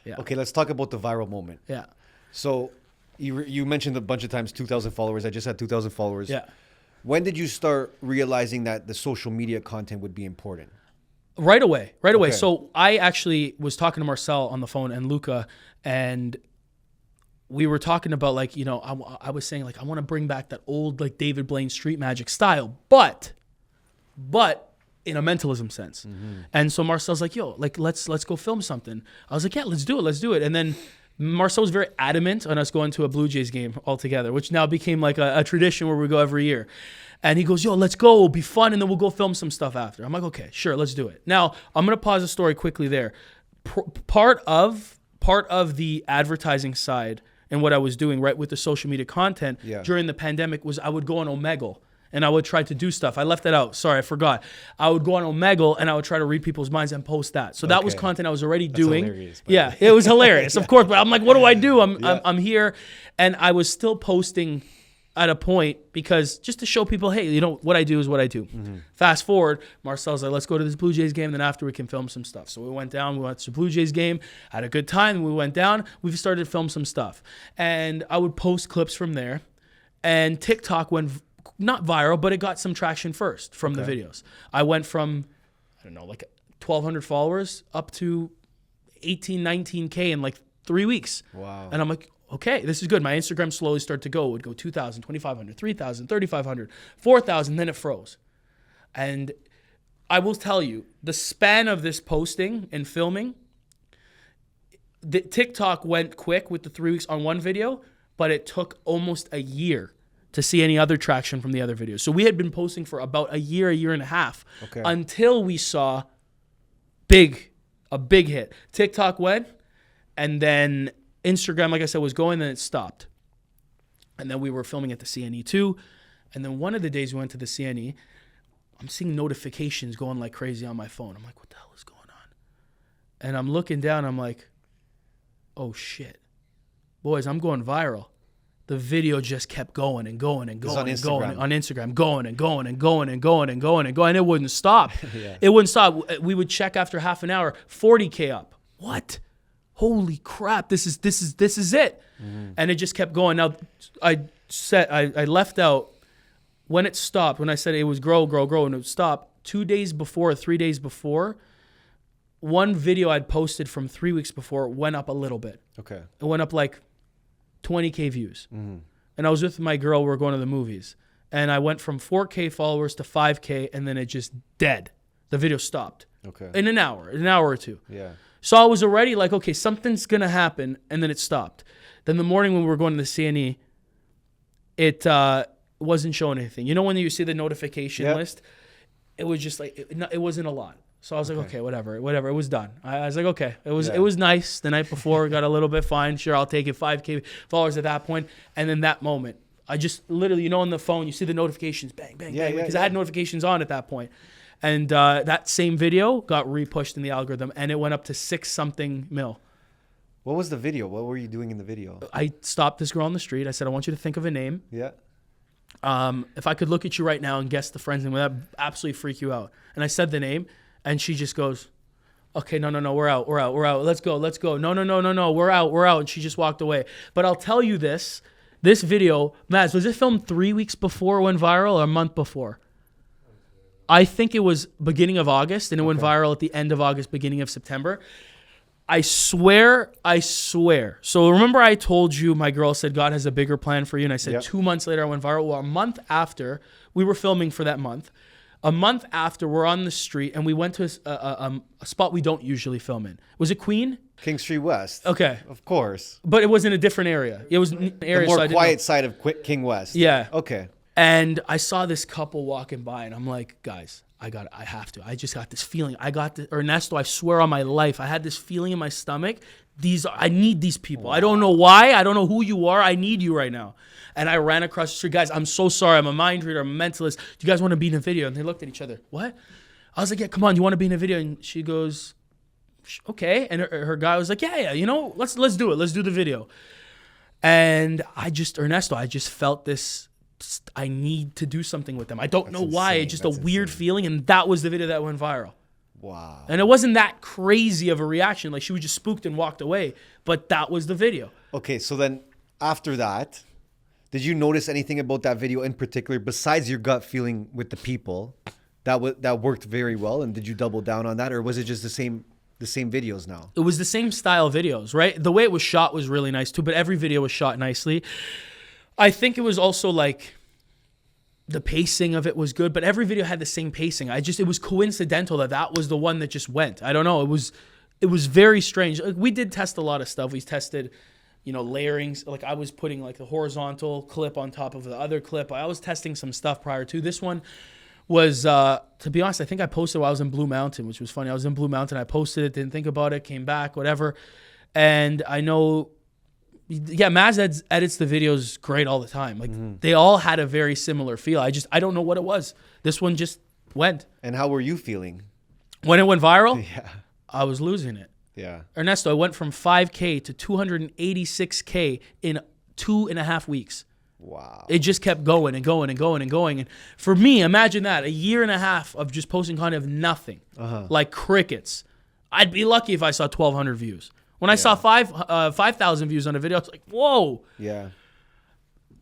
Yeah. Okay, let's talk about the viral moment. Yeah. So you mentioned a bunch of times 2,000 followers. I just had 2,000 followers. Yeah. When did you start realizing that the social media content would be important? Right away. Okay. So I actually was talking to Marcel on the phone and Luca, and we were talking about like, you know, I was saying like, I want to bring back that old like David Blaine street magic style, but in a mentalism sense. And so Marcel's like, yo, like, let's go film something. I was like, yeah, let's do it. And then Marcel was very adamant on us going to a Blue Jays game all together, which now became like a tradition where we go every year. And he goes, yo, let's go. It'll be fun. And then we'll go film some stuff after. I'm like, okay, sure, let's do it. Now, I'm going to pause the story quickly there. Part of the advertising side and what I was doing right with the social media content during the pandemic was I would go on Omegle and I would try to do stuff. I left that out. Sorry, I forgot. I would go on Omegle and I would try to read people's minds and post that. So that was content I was already doing. Yeah, it was hilarious, of course. But I'm like, what do I do? I'm here. And I was still posting at a point because just to show people, hey, you know, what I do is what I do. Fast forward, Marcel's like, let's go to this Blue Jays game. Then after we can film some stuff. So we went down, we went to the Blue Jays game, had a good time. We went down, we started to film some stuff. And I would post clips from there. And TikTok went not viral, but it got some traction first from the videos. I went from, I don't know, like 1,200 followers up to 18, 19K in like 3 weeks. Wow. And I'm like, okay, this is good. My Instagram slowly started to go. It would go 2,000, 2,500, 3,000, 3,500, 4,000, then it froze. And I will tell you, the span of this posting and filming, the TikTok went quick with the 3 weeks on one video, but it took almost a year to see any other traction from the other videos. So we had been posting for about a year and a half until we saw a big hit. TikTok went, and then Instagram, like I said, was going, then it stopped. And then we were filming at the CNE too. And then one of the days we went to the CNE, I'm seeing notifications going like crazy on my phone. I'm like, what the hell is going on? And I'm looking down, I'm like, oh shit. Boys, I'm going viral. The video just kept going and going and going and going on Instagram, going and going and going and going and going and going. And it wouldn't stop. It wouldn't stop. We would check after half an hour, 40K up. What? Holy crap! This is it. And it just kept going. Now, I left out when it stopped. When I said it was grow, and it would stop. 2 days before, 3 days before, one video I'd posted from 3 weeks before went up a little bit. Okay. It went up like 20K views. And I was with my girl. We were going to the movies. And I went from 4K followers to 5K, and then it just dead. The video stopped. Okay. In an hour or two. Yeah. So I was already like, okay, something's going to happen, and then it stopped. Then the morning when we were going to the CNE, it wasn't showing anything. You know when you see the notification list? It was just like, it wasn't a lot. So I was like, okay, whatever. It was done. I was like, okay. It was nice. The night before, got a little bit fine. Sure, I'll take it. 5K followers at that point. And then that moment, I just literally, you know, on the phone, you see the notifications, bang, bang, bang. Because I had notifications on at that point. And that same video got repushed in the algorithm, and it went up to 6-something mil. What was the video? What were you doing in the video? I stopped this girl on the street. I said, I want you to think of a name. Yeah. If I could look at you right now and guess the friend's name, would that absolutely freak you out? And I said the name, and she just goes, okay, no, we're out. Let's go. No, we're out. And she just walked away. But I'll tell you this video, Maz, was it filmed 3 weeks before it went viral or a month before? I think it was beginning of August, and it went viral at the end of August, beginning of September. I swear. So remember I told you my girl said God has a bigger plan for you, and I said 2 months later I went viral. Well, a month after, we were filming for that month. A month after, we're on the street, and we went to a spot we don't usually film in. Was it Queen? King Street West. Okay. Of course. But it was in a different area. It was an area, the more quiet side of King West. Yeah. Okay. And I saw this couple walking by, and I'm like, guys, I have to. I just got this feeling. Ernesto, I swear on my life, I had this feeling in my stomach. I need these people. Wow. I don't know why. I don't know who you are. I need you right now. And I ran across the street. Guys, I'm so sorry. I'm a mind reader. I'm a mentalist. Do you guys want to be in a video? And they looked at each other. What? I was like, yeah, come on. You want to be in a video? And she goes, okay. And her guy was like, yeah. You know, let's do it. Let's do the video. And Ernesto, I just felt this. I need to do something with them. I don't know why. It's just a weird feeling. And that was the video that went viral. Wow. And it wasn't that crazy of a reaction. Like, she was just spooked and walked away. But that was the video. Okay, so then after that, did you notice anything about that video in particular besides your gut feeling with the people that worked very well? And did you double down on that? Or was it just the same the same videos now. It was the same style videos, right? The way it was shot was really nice too, but every video was shot nicely. I think it was also like the pacing of it was good, but every video had the same pacing. It was coincidental that was the one that just went. I don't know. It was very strange. Like, we did test a lot of stuff. We tested, layerings. Like, I was putting like the horizontal clip on top of the other clip. I was testing some stuff prior to this one. Was, to be honest, I think I posted while I was in Blue Mountain, which was funny. I was in Blue Mountain. I posted it, didn't think about it, came back, whatever. And I know, Maz edits the videos great all the time. Like, they all had a very similar feel. I don't know what it was. This one just went. And how were you feeling? When it went viral, Yeah. I was losing it. Yeah. Ernesto, I went from 5K to 286K in 2.5 weeks. Wow. It just kept going and going and going and going. And for me, imagine that, a year and a half of just posting content of nothing, like crickets. I'd be lucky if I saw 1,200 views. When I saw 5,000 views on a video, I was like, whoa. Yeah.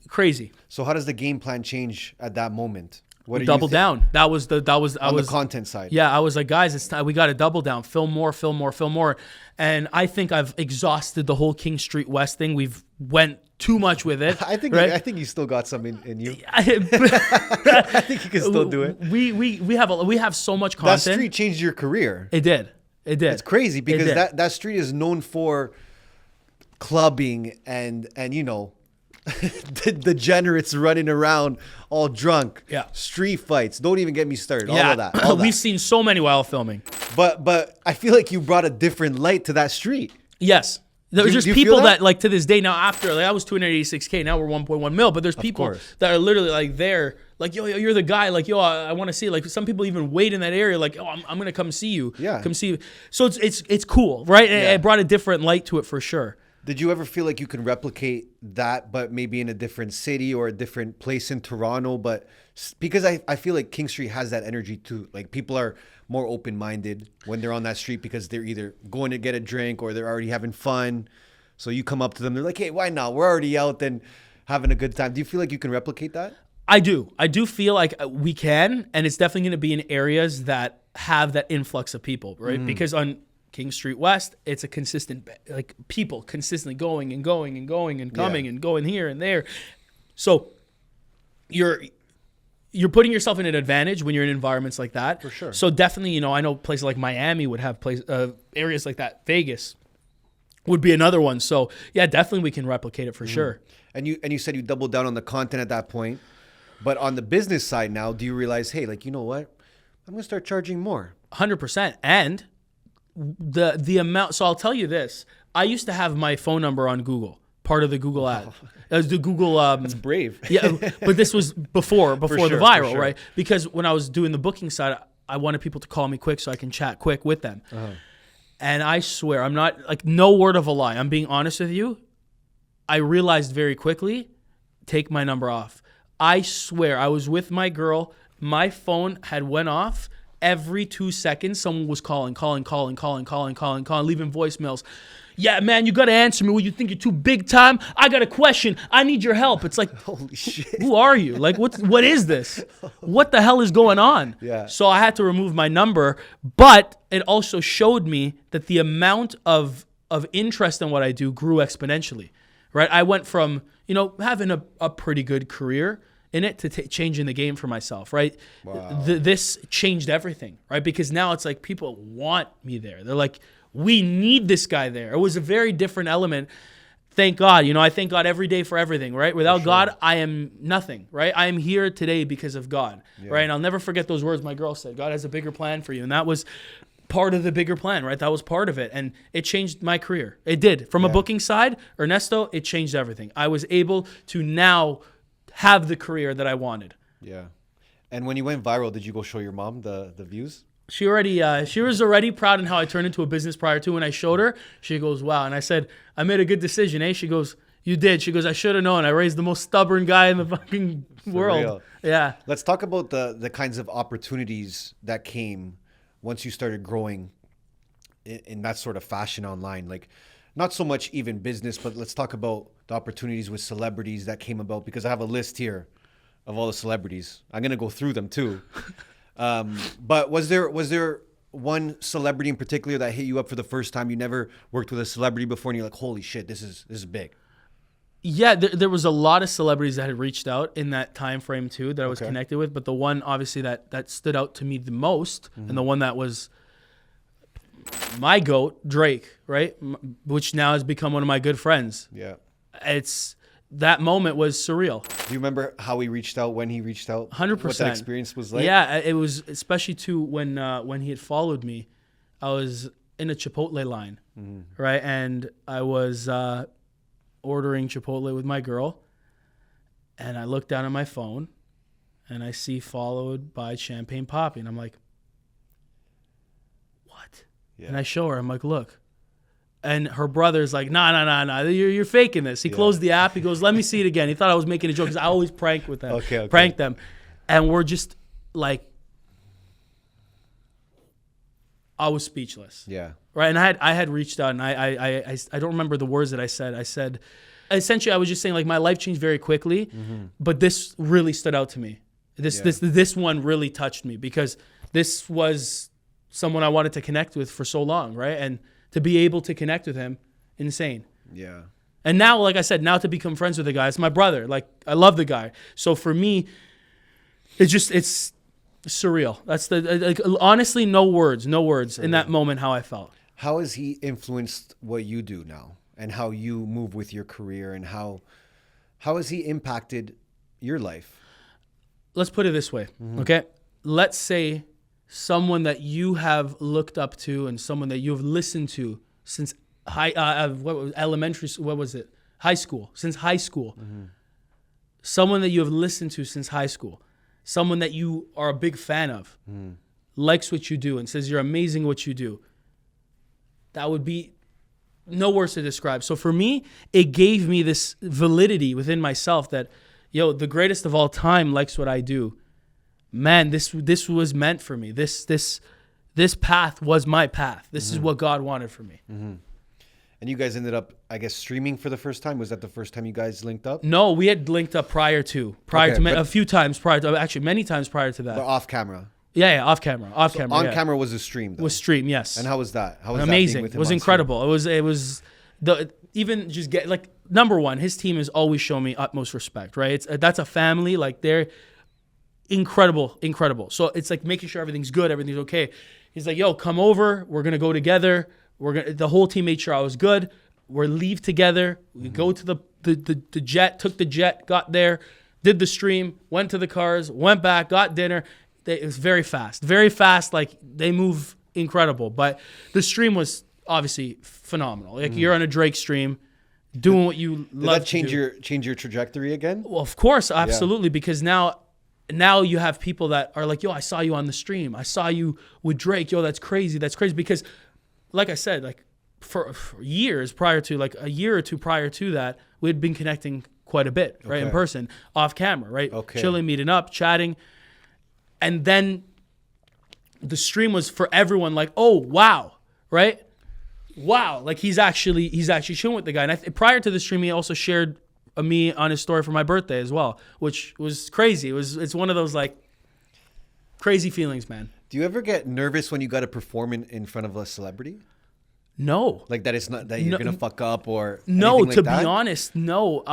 Crazy. So how does the game plan change at that moment? What do Double you down. That was on the content side? Yeah, I was like, guys, it's time. We got to double down. Film more. And I think I've exhausted the whole King Street West thing. We've went too much with it. I think right? I think you still got some in you. I think you can still do it. We have so much content. That street changed your career. It did. It's crazy because that street is known for clubbing and the degenerates running around all drunk. Yeah. Street fights. Don't even get me started. Yeah. All of that. All We've that. seen so many while filming. But I feel like you brought a different light to that street. Yes. There's just do you people feel that? like to this day now after, like I was 286K, now we're 1.1 mil, but there's people course. that are literally like there, like, yo, you're the guy, like, yo, I want to see it. Like some people even wait in that area, like, oh, I'm going to come see you. Yeah. Come see you. So it's cool, right? Yeah. It brought a different light to it for sure. Did you ever feel like you could replicate that, but maybe in a different city or a different place in Toronto? But because I feel like King Street has that energy too. Like people are more open-minded when they're on that street because they're either going to get a drink or they're already having fun. So you come up to them, they're like, hey, why not? We're already out and having a good time. Do you feel like you can replicate that? I do feel like we can, and it's definitely going to be in areas that have that influx of people, right? Because on King Street West, it's a consistent, like people consistently going and going and going and coming and going here and there. So you're putting yourself in an advantage when you're in environments like that. For sure. So definitely, I know places like Miami would have areas like that. Vegas would be another one. So yeah, definitely we can replicate it for sure. And you said you doubled down on the content at that point. But on the business side now, do you realize, hey, like, you know what? I'm going to start charging more. 100%. And the amount, so I'll tell you this. I used to have my phone number on Google, part of the Google ad. It was the Google. That's brave. Yeah, but this was before sure, the viral, sure. right? Because when I was doing the booking side, I wanted people to call me quick so I can chat quick with them. And I swear, I'm not, like, no word of a lie. I'm being honest with you. I realized very quickly, take my number off. I swear, I was with my girl. My phone had went off. Every 2 seconds, someone was calling, leaving voicemails. Yeah, man, you got to answer me. Well, you think you're too big time? I got a question. I need your help. It's like, Holy shit. Who are you? Like, what is this? What the hell is going on? Yeah. So I had to remove my number, but it also showed me that the amount of interest in what I do grew exponentially, right? I went from, having a pretty good career in it to changing the game for myself, right? Wow. This changed everything, right? Because now it's like people want me there. They're like, we need this guy there. It was a very different element. Thank God. I thank God every day for everything, right? Without God, I am nothing, right? I am here today because of God, right? And I'll never forget those words my girl said. God has a bigger plan for you. And that was part of the bigger plan, right? That was part of it. And it changed my career. It did. From a booking side, Ernesto, it changed everything. I was able to now have the career that I wanted. Yeah. And when you went viral, did you go show your mom the views? She was already proud in how I turned into a business prior to. When I showed her, she goes, wow. And I said, I made a good decision, eh? She goes, you did. She goes, I should have known. I raised the most stubborn guy in the fucking world. Real. Yeah. Let's talk about the kinds of opportunities that came once you started growing in that sort of fashion online. Like, not so much even business, but let's talk about the opportunities with celebrities that came about, because I have a list here of all the celebrities. I'm going to go through them too. But was there one celebrity in particular that hit you up for the first time? You never worked with a celebrity before, and you're like, holy shit, this is big. Yeah, there was a lot of celebrities that had reached out in that time frame too that I was connected with. But the one obviously that stood out to me the most, and the one that was my GOAT, Drake, right? Which now has become one of my good friends. Yeah. That moment was surreal. Do you remember how he reached out, when he reached out? 100%. What that experience was like? Yeah, it was, especially too when he had followed me. I was in a Chipotle line, right? And I was ordering Chipotle with my girl, and I look down at my phone, and I see followed by Champagne Poppy, and I'm like, what? Yeah. And I show her, I'm like, look. And her brother's like, nah, you're faking this. He closed the app. He goes, let me see it again. He thought I was making a joke because I always prank with them, prank them. And we're just like, I was speechless. Yeah. Right. And I had reached out, and I don't remember the words that I said. I said, essentially, I was just saying, like, my life changed very quickly, but this really stood out to me. This one really touched me because this was someone I wanted to connect with for so long, right? And to be able to connect with him, insane. Yeah. And now, like I said, now to become friends with the guy, it's my brother. Like, I love the guy. So for me, it's surreal. That's honestly, no words in that moment how I felt. How has he influenced what you do now and how you move with your career, and how has he impacted your life? Let's put it this way, okay? Let's say someone that you have looked up to and someone that you have listened to since high school, since high school. Someone that you have listened to since high school, someone that you are a big fan of, likes what you do and says you're amazing what you do. That would be no words to describe. So for me, it gave me this validity within myself that, the greatest of all time likes what I do. Man, this was meant for me. This path was my path. This is what God wanted for me. And you guys ended up, I guess, streaming for the first time. Was that the first time you guys linked up? No, we had linked up prior to a few times prior to, actually many times prior to that. But off camera. Yeah, off camera. On camera was a stream, though. Was stream, yes. And how was that? How was amazing? That being with him? It was incredible. Stream? It was even just get like, number one, his team has always shown me utmost respect, right? That's a family. Like, they're incredible. So it's like making sure everything's good, everything's okay. He's like, yo, come over. We're gonna go together. The whole team made sure I was good. We'll leave together. We go to the jet. Took the jet. Got there. Did the stream. Went to the cars. Went back. Got dinner. It was very fast. Like, they move incredible. But the stream was obviously phenomenal. Like, you're on a Drake stream, doing what you love. Did that change your trajectory again? Well, of course, absolutely. Yeah. Because now you have people that are like, yo, I saw you on the stream. I saw you with Drake. Yo, that's crazy. Because, like I said, like for years prior to, like a year or two prior to that, we had been connecting quite a bit, right, in person, off camera, right, chilling, meeting up, chatting. And then the stream was for everyone like, oh, wow, right? Wow, like he's actually chilling with the guy. And prior to the stream, he also shared me on his story for my birthday as well, which was crazy. It's one of those like crazy feelings, man. Do you ever get nervous when you got to perform in front of a celebrity? No. Like that it's not that you're gonna fuck up or no. Like to that? Be honest, no.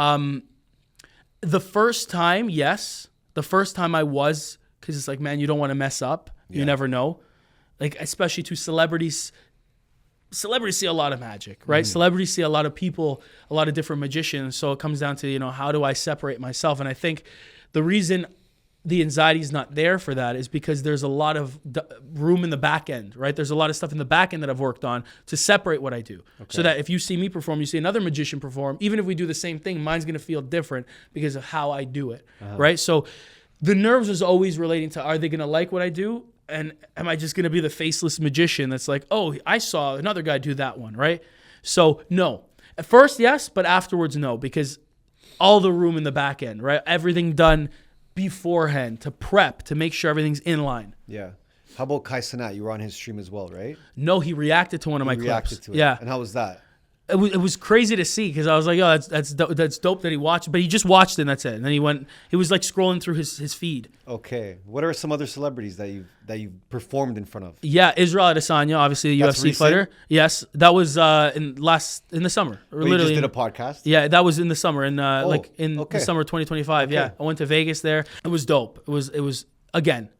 The first time, yes. The first time I was, because it's like, man, you don't want to mess up. You never know. Like, especially to celebrities. Celebrities see a lot of magic, right? Celebrities see a lot of people, a lot of different magicians. So it comes down to, how do I separate myself? And I think the reason the anxiety is not there for that is because there's a lot of room in the back end, right? There's a lot of stuff in the back end that I've worked on to separate what I do. So that if you see me perform, you see another magician perform, even if we do the same thing, mine's going to feel different because of how I do it, right? So the nerves is always relating to, are they going to like what I do? And am I just going to be the faceless magician that's like, oh, I saw another guy do that one, right? So no. At first, yes, but afterwards, no, because all the room in the back end, right? Everything done beforehand to prep, to make sure everything's in line. Yeah. How about Kai Cenat? You were on his stream as well, right? No, he reacted to one of my clips. To it. Yeah. And how was that? it was crazy to see because I was like, oh, that's dope that he watched, but he just watched it and that's it. And then he was like scrolling through his feed. Okay. What are some other celebrities that you've performed in front of? Yeah, Israel Adesanya, obviously a UFC fighter. Yes, that was in the summer. You just did a podcast? Yeah, that was in the summer, the summer of 2025. Okay. Yeah, I went to Vegas there. It was dope. It was again.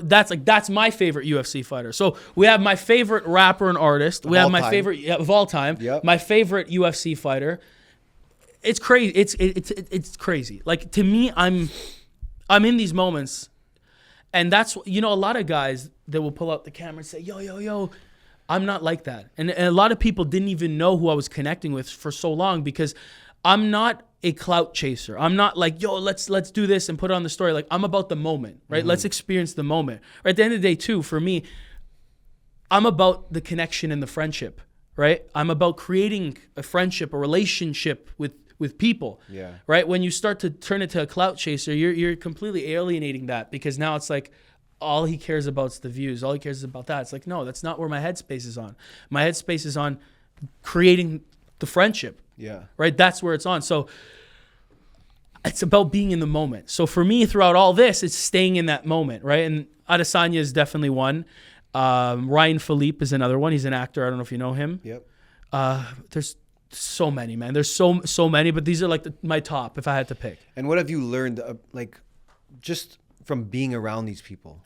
That's my favorite UFC fighter. So we have my favorite rapper and artist. We have my favorite of all time. Yep. My favorite UFC fighter. It's crazy. It's crazy. Like to me, I'm in these moments, and that's a lot of guys that will pull out the camera and say, yo. I'm not like that, and a lot of people didn't even know who I was connecting with for so long because I'm not a clout chaser. I'm not like, yo, let's do this and put it on the story. Like I'm about the moment, right? Let's experience the moment. Right? At the end of the day, too, for me, I'm about the connection and the friendship, right? I'm about creating a friendship, a relationship with people. Yeah. Right? When you start to turn it to a clout chaser, you're completely alienating that because now it's like all he cares about is the views. All he cares is about that. It's like, no, that's not where my headspace is on. My headspace is on creating the friendship. Yeah. Right? That's where it's on. So it's about being in the moment. So for me, throughout all this, it's staying in that moment, right? And Adesanya is definitely one. Ryan Philippe is another one. He's an actor. I don't know if you know him. Yep. There's so many, man. There's so many, but these are like my top if I had to pick. And what have you learned, just from being around these people?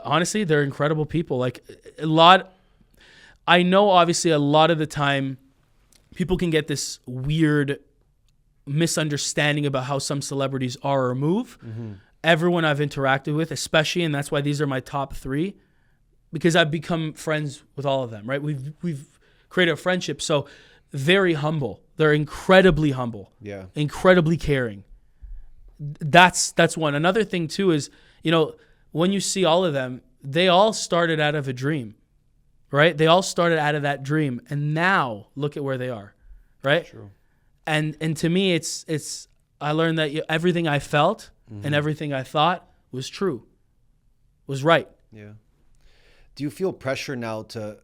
Honestly, they're incredible people. Like I know obviously a lot of the time people can get this weird misunderstanding about how some celebrities are or move. Mm-hmm. Everyone I've interacted with, especially, and that's why these are my top 3, because I've become friends with all of them, right? We've created a friendship. So very humble. They're incredibly humble. Yeah. Incredibly caring. That's one. Another thing too is, when you see all of them, they all started out of a dream. Right? They all started out of that dream, and now look at where they are, right? True. And to me, it's I learned that everything I felt and everything I thought was true, was right. Yeah. Do you feel pressure now to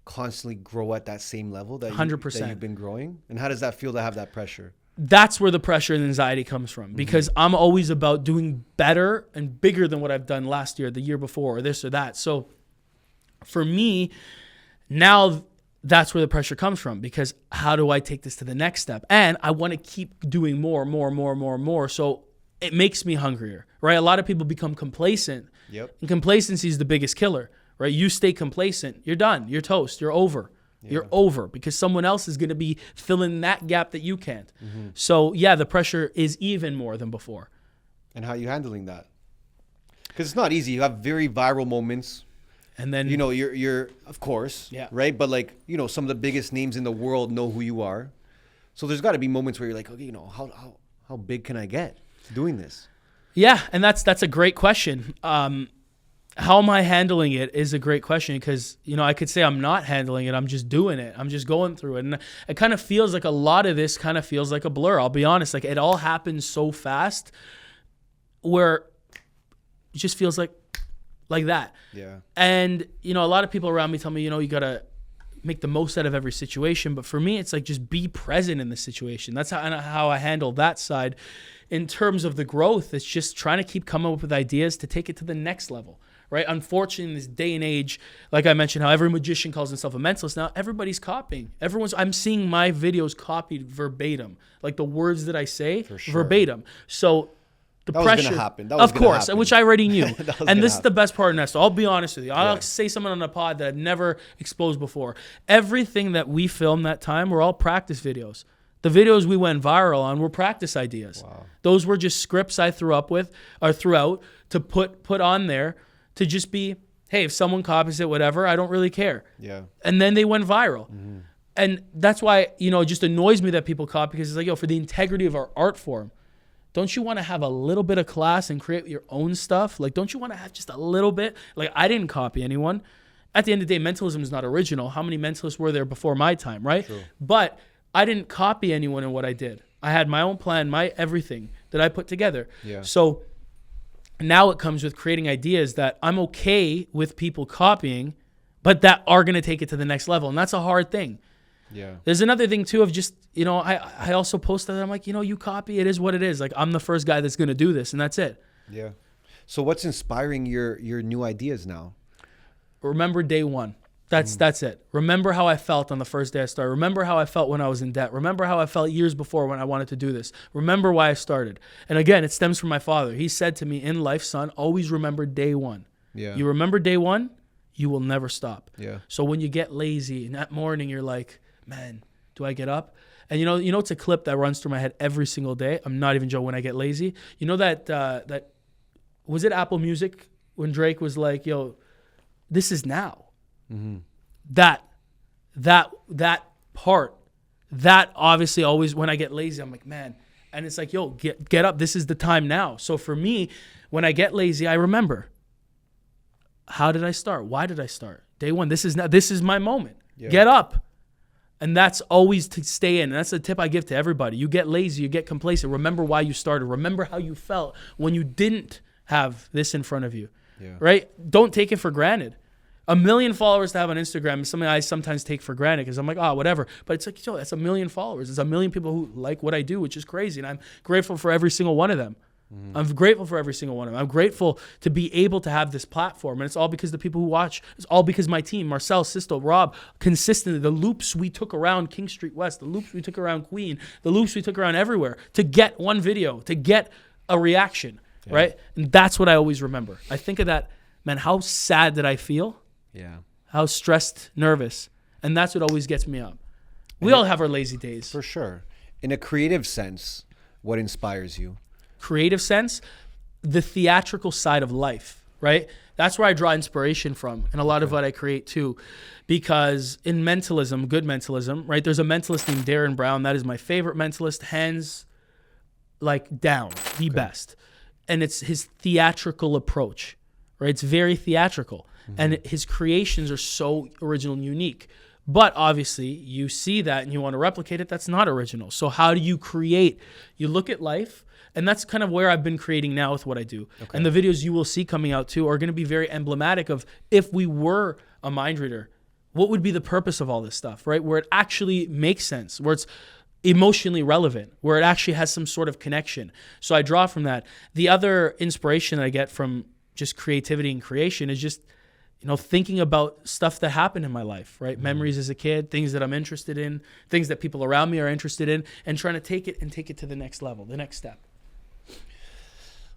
constantly grow at that same level that 100% that you've been growing? And how does that feel to have that pressure? That's where the pressure and anxiety comes from, because I'm always about doing better and bigger than what I've done last year, the year before, or this or that. So for me, now that's where the pressure comes from, because how do I take this to the next step? And I want to keep doing more. So it makes me hungrier, right? A lot of people become complacent. Yep. And complacency is the biggest killer, right? You stay complacent, you're done, you're toast, you're over. Yeah. You're over because someone else is going to be filling that gap that you can't. So yeah, the pressure is even more than before. And how are you handling that? Because it's not easy. You have very viral moments. And then, you're of course, yeah, right? But some of the biggest names in the world know who you are. So there's got to be moments where you're like, okay, how big can I get doing this? Yeah, and that's a great question. How am I handling it is a great question, because, I could say I'm not handling it. I'm just doing it. I'm just going through it. And it kind of feels like a lot of this kind of feels like a blur. I'll be honest. Like, it all happens so fast where it just feels like that. Yeah. And, a lot of people around me tell me, you got to make the most out of every situation. But for me, it's like, just be present in the situation. That's how I handle that side. In terms of the growth, it's just trying to keep coming up with ideas to take it to the next level, right? Unfortunately, in this day and age, like I mentioned, how every magician calls himself a mentalist now, everybody's copying. I'm seeing my videos copied verbatim, like the words that I say verbatim. So the that pressure, was gonna happen. That was of course, happen. Which I already knew. And this is the best part, Ernesto. I'll be honest with you. I'll say something on a pod that I've never exposed before. Everything that we filmed that time were all practice videos. The videos we went viral on were practice ideas. Wow. Those were just scripts I threw out to put on there to just be, hey, if someone copies it, whatever, I don't really care. Yeah. And then they went viral. And that's why, it just annoys me that people copy, because it's like, for the integrity of our art form, don't you want to have a little bit of class and create your own stuff? Like, don't you want to have just a little bit? Like, I didn't copy anyone. At the end of the day, mentalism is not original. How many mentalists were there before my time, right? True. But I didn't copy anyone in what I did. I had my own plan, my everything that I put together. Yeah. So now it comes with creating ideas that I'm okay with people copying, but that are going to take it to the next level. And that's a hard thing. Yeah. There's another thing too of just, I also posted that I'm like, you copy, it is what it is. Like, I'm the first guy that's going to do this, and that's it. Yeah. So what's inspiring your new ideas now? Remember day one. That's it. Remember how I felt on the first day I started. Remember how I felt when I was in debt. Remember how I felt years before when I wanted to do this. Remember why I started. And again, it stems from my father. He said to me, in life, son, always remember day one. Yeah. You remember day one, you will never stop. Yeah. So when you get lazy and that morning you're like, man, do I get up? And it's a clip that runs through my head every single day. I'm not even joking. When I get lazy, that was it Apple Music when Drake was like, yo, this is now. Mm-hmm. That part, that obviously always, when I get lazy, I'm like, man, and it's like, yo, get up. This is the time now. So for me, when I get lazy, I remember, how did I start? Why did I start? Day one. This is my moment. Yeah. Get up. And that's always to stay in. And that's the tip I give to everybody. You get lazy, you get complacent. Remember why you started. Remember how you felt when you didn't have this in front of you. Yeah. Right? Don't take it for granted. 1 million followers to have on Instagram is something I sometimes take for granted because I'm like, whatever. But it's like, that's 1 million followers. It's 1 million people who like what I do, which is crazy. And I'm grateful for every single one of them. Mm-hmm. I'm grateful for every single one of them. I'm grateful to be able to have this platform. And it's all because the people who watch. It's all because my team, Marcel, Sisto, Rob, consistently, the loops we took around King Street West, the loops we took around Queen, the loops we took around everywhere to get one video, to get a reaction, right? And that's what I always remember. I think of that, man, how sad did I feel? Yeah. How stressed, nervous. And that's what always gets me up. We all have our lazy days. For sure. In a creative sense, what inspires you? Creative sense, the theatrical side of life, right? That's where I draw inspiration from, and a lot of what I create too. Because in mentalism, good mentalism, right? There's a mentalist named Darren Brown. That is my favorite mentalist, hands like down, the best. And it's his theatrical approach, right? It's very theatrical. And his creations are so original and unique. But obviously, you see that and you want to replicate it. That's not original. So how do you create? You look at life, and that's kind of where I've been creating now with what I do. Okay. And the videos you will see coming out too are going to be very emblematic of, if we were a mind reader, what would be the purpose of all this stuff, right? Where it actually makes sense, where it's emotionally relevant, where it actually has some sort of connection. So I draw from that. The other inspiration that I get from just creativity and creation is just, thinking about stuff that happened in my life, right? Mm-hmm. Memories as a kid, things that I'm interested in, things that people around me are interested in, and trying to take it to the next level, the next step.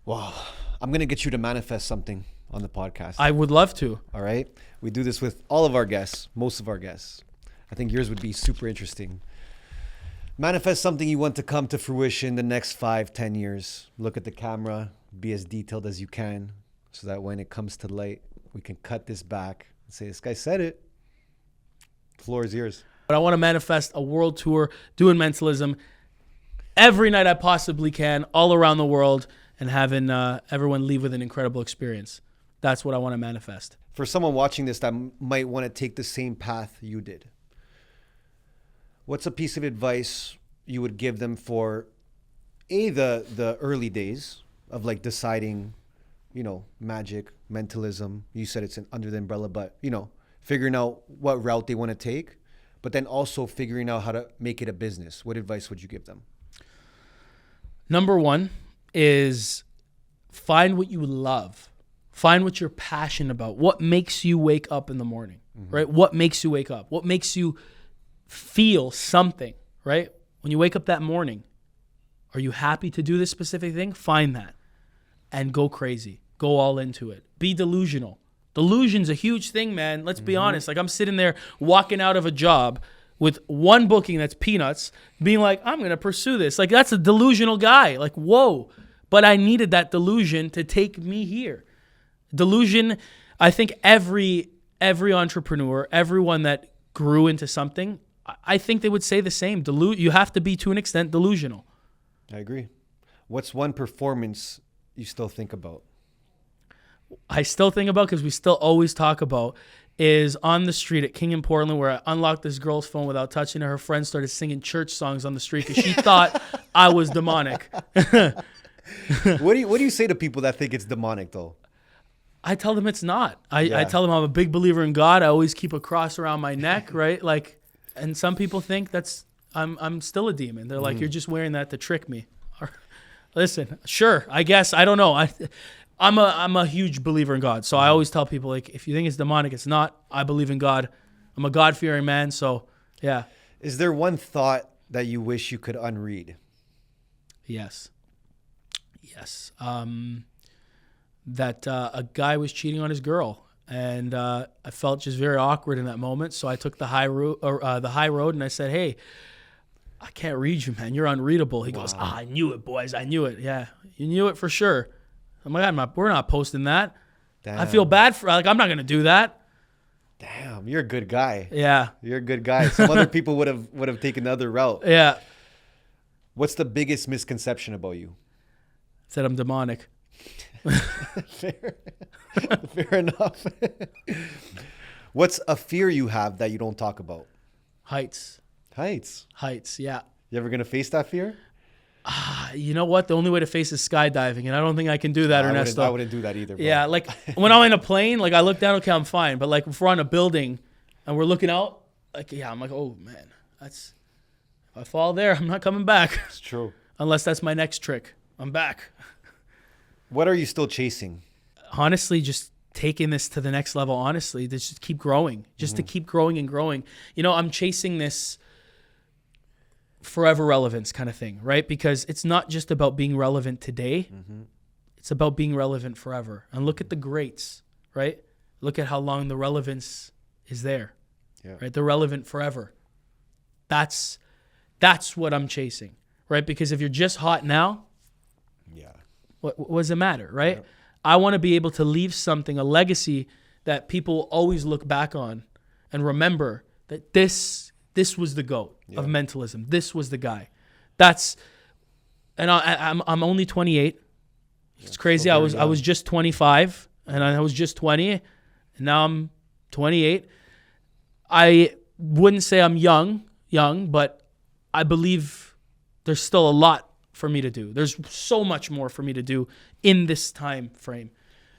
Wow. I'm going to get you to manifest something on the podcast. I would love to. All right. We do this with all of our guests, most of our guests. I think yours would be super interesting. Manifest something you want to come to fruition the next 5-10 years. Look at the camera, be as detailed as you can, so that when it comes to light, we can cut this back and say, this guy said it. The floor is yours. But I want to manifest a world tour doing mentalism every night I possibly can, all around the world, and having everyone leave with an incredible experience. That's what I want to manifest. For someone watching this that might want to take the same path you did, what's a piece of advice you would give them for the early days of like deciding, magic, mentalism? You said it's under the umbrella, but figuring out what route they want to take, but then also figuring out how to make it a business. What advice would you give them? Number one is find what you love. Find what you're passionate about. What makes you wake up in the morning, right? What makes you wake up? What makes you feel something, right? When you wake up that morning, are you happy to do this specific thing? Find that and go crazy. Go all into it. Be delusional. Delusion's a huge thing, man. Let's be honest. Like, I'm sitting there walking out of a job with one booking that's peanuts, being like, I'm going to pursue this. Like, that's a delusional guy. Like, whoa. But I needed that delusion to take me here. Delusion, I think every entrepreneur, everyone that grew into something, I think they would say the same. You have to be, to an extent, delusional. I agree. What's one performance you still think about? I still think about, because we still always talk about, is on the street at King in Portland, where I unlocked this girl's phone without touching her. Her friend started singing church songs on the street because she thought I was demonic. What do you say to people that think it's demonic, though? I tell them it's not. I tell them I'm a big believer in God. I always keep a cross around my neck, right? Like, and some people think I'm still a demon. They're like, you're just wearing that to trick me. Listen, sure, I guess. I don't know. I'm a huge believer in God. So I always tell people, like, if you think it's demonic, it's not. I believe in God. I'm a God-fearing man. So, yeah. Is there one thought that you wish you could unread? Yes. That a guy was cheating on his girl, and I felt just very awkward in that moment. So I took the high road, and I said, "Hey, I can't read you, man. You're unreadable." He goes, "I knew it, boys. I knew it. Yeah, you knew it for sure." I'm like, we're not posting that. Damn. I feel bad I'm not gonna do that. Damn, you're a good guy. Yeah, you're a good guy. Some other people would have taken the other route. Yeah. What's the biggest misconception about you? Said I'm demonic. Fair enough. What's a fear you have that you don't talk about? Heights. Yeah. You ever gonna face that fear? You know what? The only way to face is skydiving, and I don't think I can do that, Ernesto. I wouldn't do that either, bro. Yeah, like when I'm in a plane, like I look down, okay, I'm fine. But like if we're on a building and we're looking out, like I'm like, oh man, if I fall there, I'm not coming back. It's true. Unless that's my next trick. I'm back. What are you still chasing? Honestly, just taking this to the next level. Honestly, to just keep growing, to keep growing and growing. You know, I'm chasing this forever relevance kind of thing, right? Because it's not just about being relevant today. It's about being relevant forever. And look at the greats, right? Look at how long the relevance is there, right? They're relevant forever. That's what I'm chasing, right? Because if you're just hot now, what does it matter, right? Yep. I want to be able to leave something, a legacy that people will always look back on and remember that this was the GOAT of mentalism. This was the guy. I'm only 28. It's crazy. I was just 25 and I was just 20 and now I'm 28. I wouldn't say I'm young, but I believe there's still a lot for me to do. There's so much more for me to do in this time frame.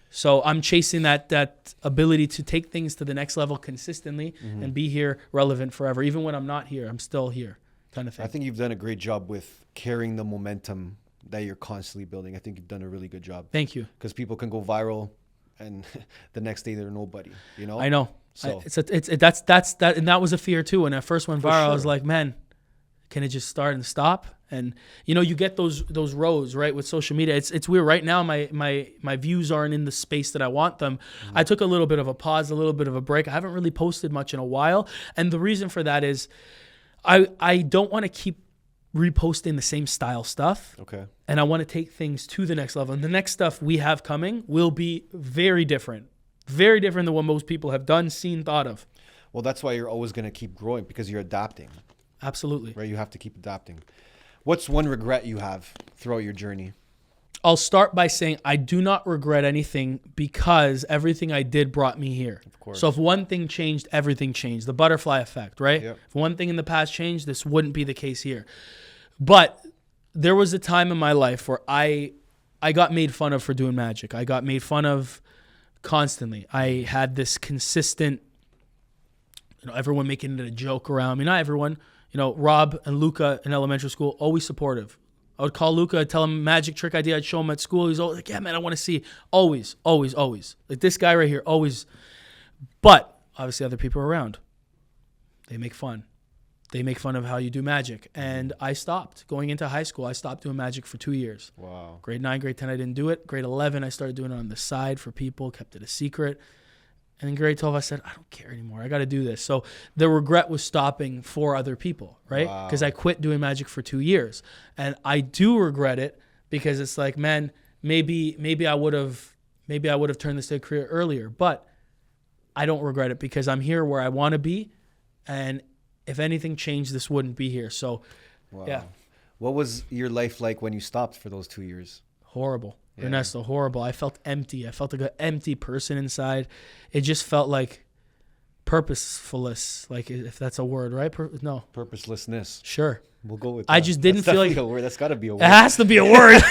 So I'm chasing that ability to take things to the next level consistently and be here relevant forever. Even when I'm not here, I'm still here kind of thing. I think you've done a great job with carrying the momentum that you're constantly building. I think you've done a really good job. Thank you. Because people can go viral and the next day they're nobody, you know? I know. So that's and that was a fear too. When I first went viral, I was like, man, can it just start and stop? And you know, you get those rows, right, with social media. It's weird. Right now my views aren't in the space that I want them. I took a little bit of a pause, a little bit of a break. I haven't really posted much in a while. And the reason for that is I don't want to keep reposting the same style stuff. Okay. And I want to take things to the next level. And the next stuff we have coming will be very different than what most people have done, seen, thought of. Well, that's why you're always going to keep growing, because you're adapting. Absolutely. Right? You have to keep adapting. What's one regret you have throughout your journey? I'll start by saying I do not regret anything, because everything I did brought me here. Of course. So if one thing changed, everything changed. The butterfly effect, right? Yep. If one thing in the past changed, this wouldn't be the case here. But there was a time in my life where I got made fun of for doing magic. I got made fun of constantly. I had this consistent, everyone making it a joke around me. Not everyone. Rob and Luca in elementary school, always supportive. I would call Luca, I'd tell him a magic trick idea, I'd show him at school. He's always like, yeah, man, I want to see. Always, always, always. Like this guy right here, always. But obviously other people are around. They make fun. They make fun of how you do magic. And I stopped. Going into high school, I stopped doing magic for 2 years. Wow. Grade 9, grade 10, I didn't do it. Grade 11, I started doing it on the side for people, kept it a secret. And in grade 12, I said, I don't care anymore. I got to do this. So the regret was stopping for other people, right? Because I quit doing magic for 2 years. And I do regret it, because it's like, man, maybe I would have turned this to a career earlier. But I don't regret it, because I'm here where I want to be. And if anything changed, this wouldn't be here. So, yeah. What was your life like when you stopped for those 2 years? Horrible. Yeah. Ernesto, horrible. I felt empty. I felt like an empty person inside. It just felt like purposefulness, like if that's a word, right? No. Purposelessness. Sure. We'll go with that. I just didn't feel like a word. That's got to be a word. It has to be a word.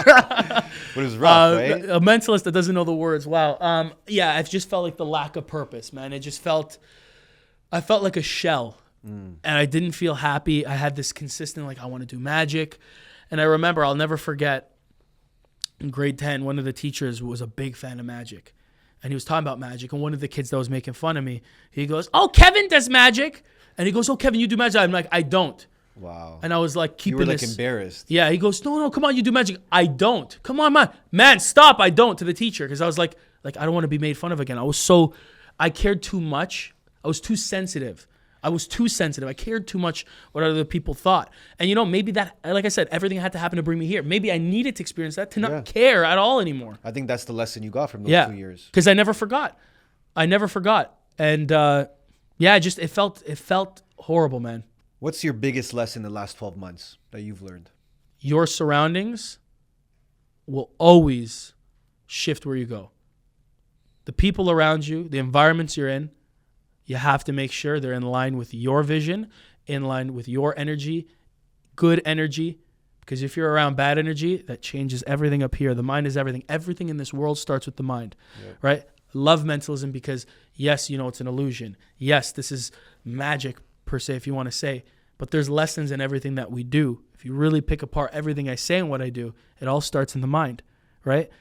But it was rough, right? A mentalist that doesn't know the words. Wow. Yeah, I just felt like the lack of purpose, man. I felt like a shell, and I didn't feel happy. I had this consistent, like, I want to do magic. And I remember, I'll never forget, in grade 10, one of the teachers was a big fan of magic. And he was talking about magic. And one of the kids that was making fun of me, he goes, "Oh, Kevin does magic." And he goes, "Oh, Kevin, you do magic?" I'm like, "I don't." Wow. And I was like, keeping you were like this. embarrassed. Yeah. He goes, "No, come on, you do magic." "I don't." "Come on, man, stop." "I don't," to the teacher. Because I was like, I don't want to be made fun of again. I cared too much. I was too sensitive. I cared too much what other people thought. And maybe that, like I said, everything had to happen to bring me here. Maybe I needed to experience that to not care at all anymore. I think that's the lesson you got from those 2 years. Because I never forgot. And it felt horrible, man. What's your biggest lesson in the last 12 months that you've learned? Your surroundings will always shift where you go. The people around you, the environments you're in, you have to make sure they're in line with your vision, in line with your energy, good energy. Because if you're around bad energy, that changes everything up here. The mind is everything. Everything in this world starts with the mind, right? I love mentalism because, yes, it's an illusion. Yes, this is magic per se, if you want to say. But there's lessons in everything that we do. If you really pick apart everything I say and what I do, it all starts in the mind, right?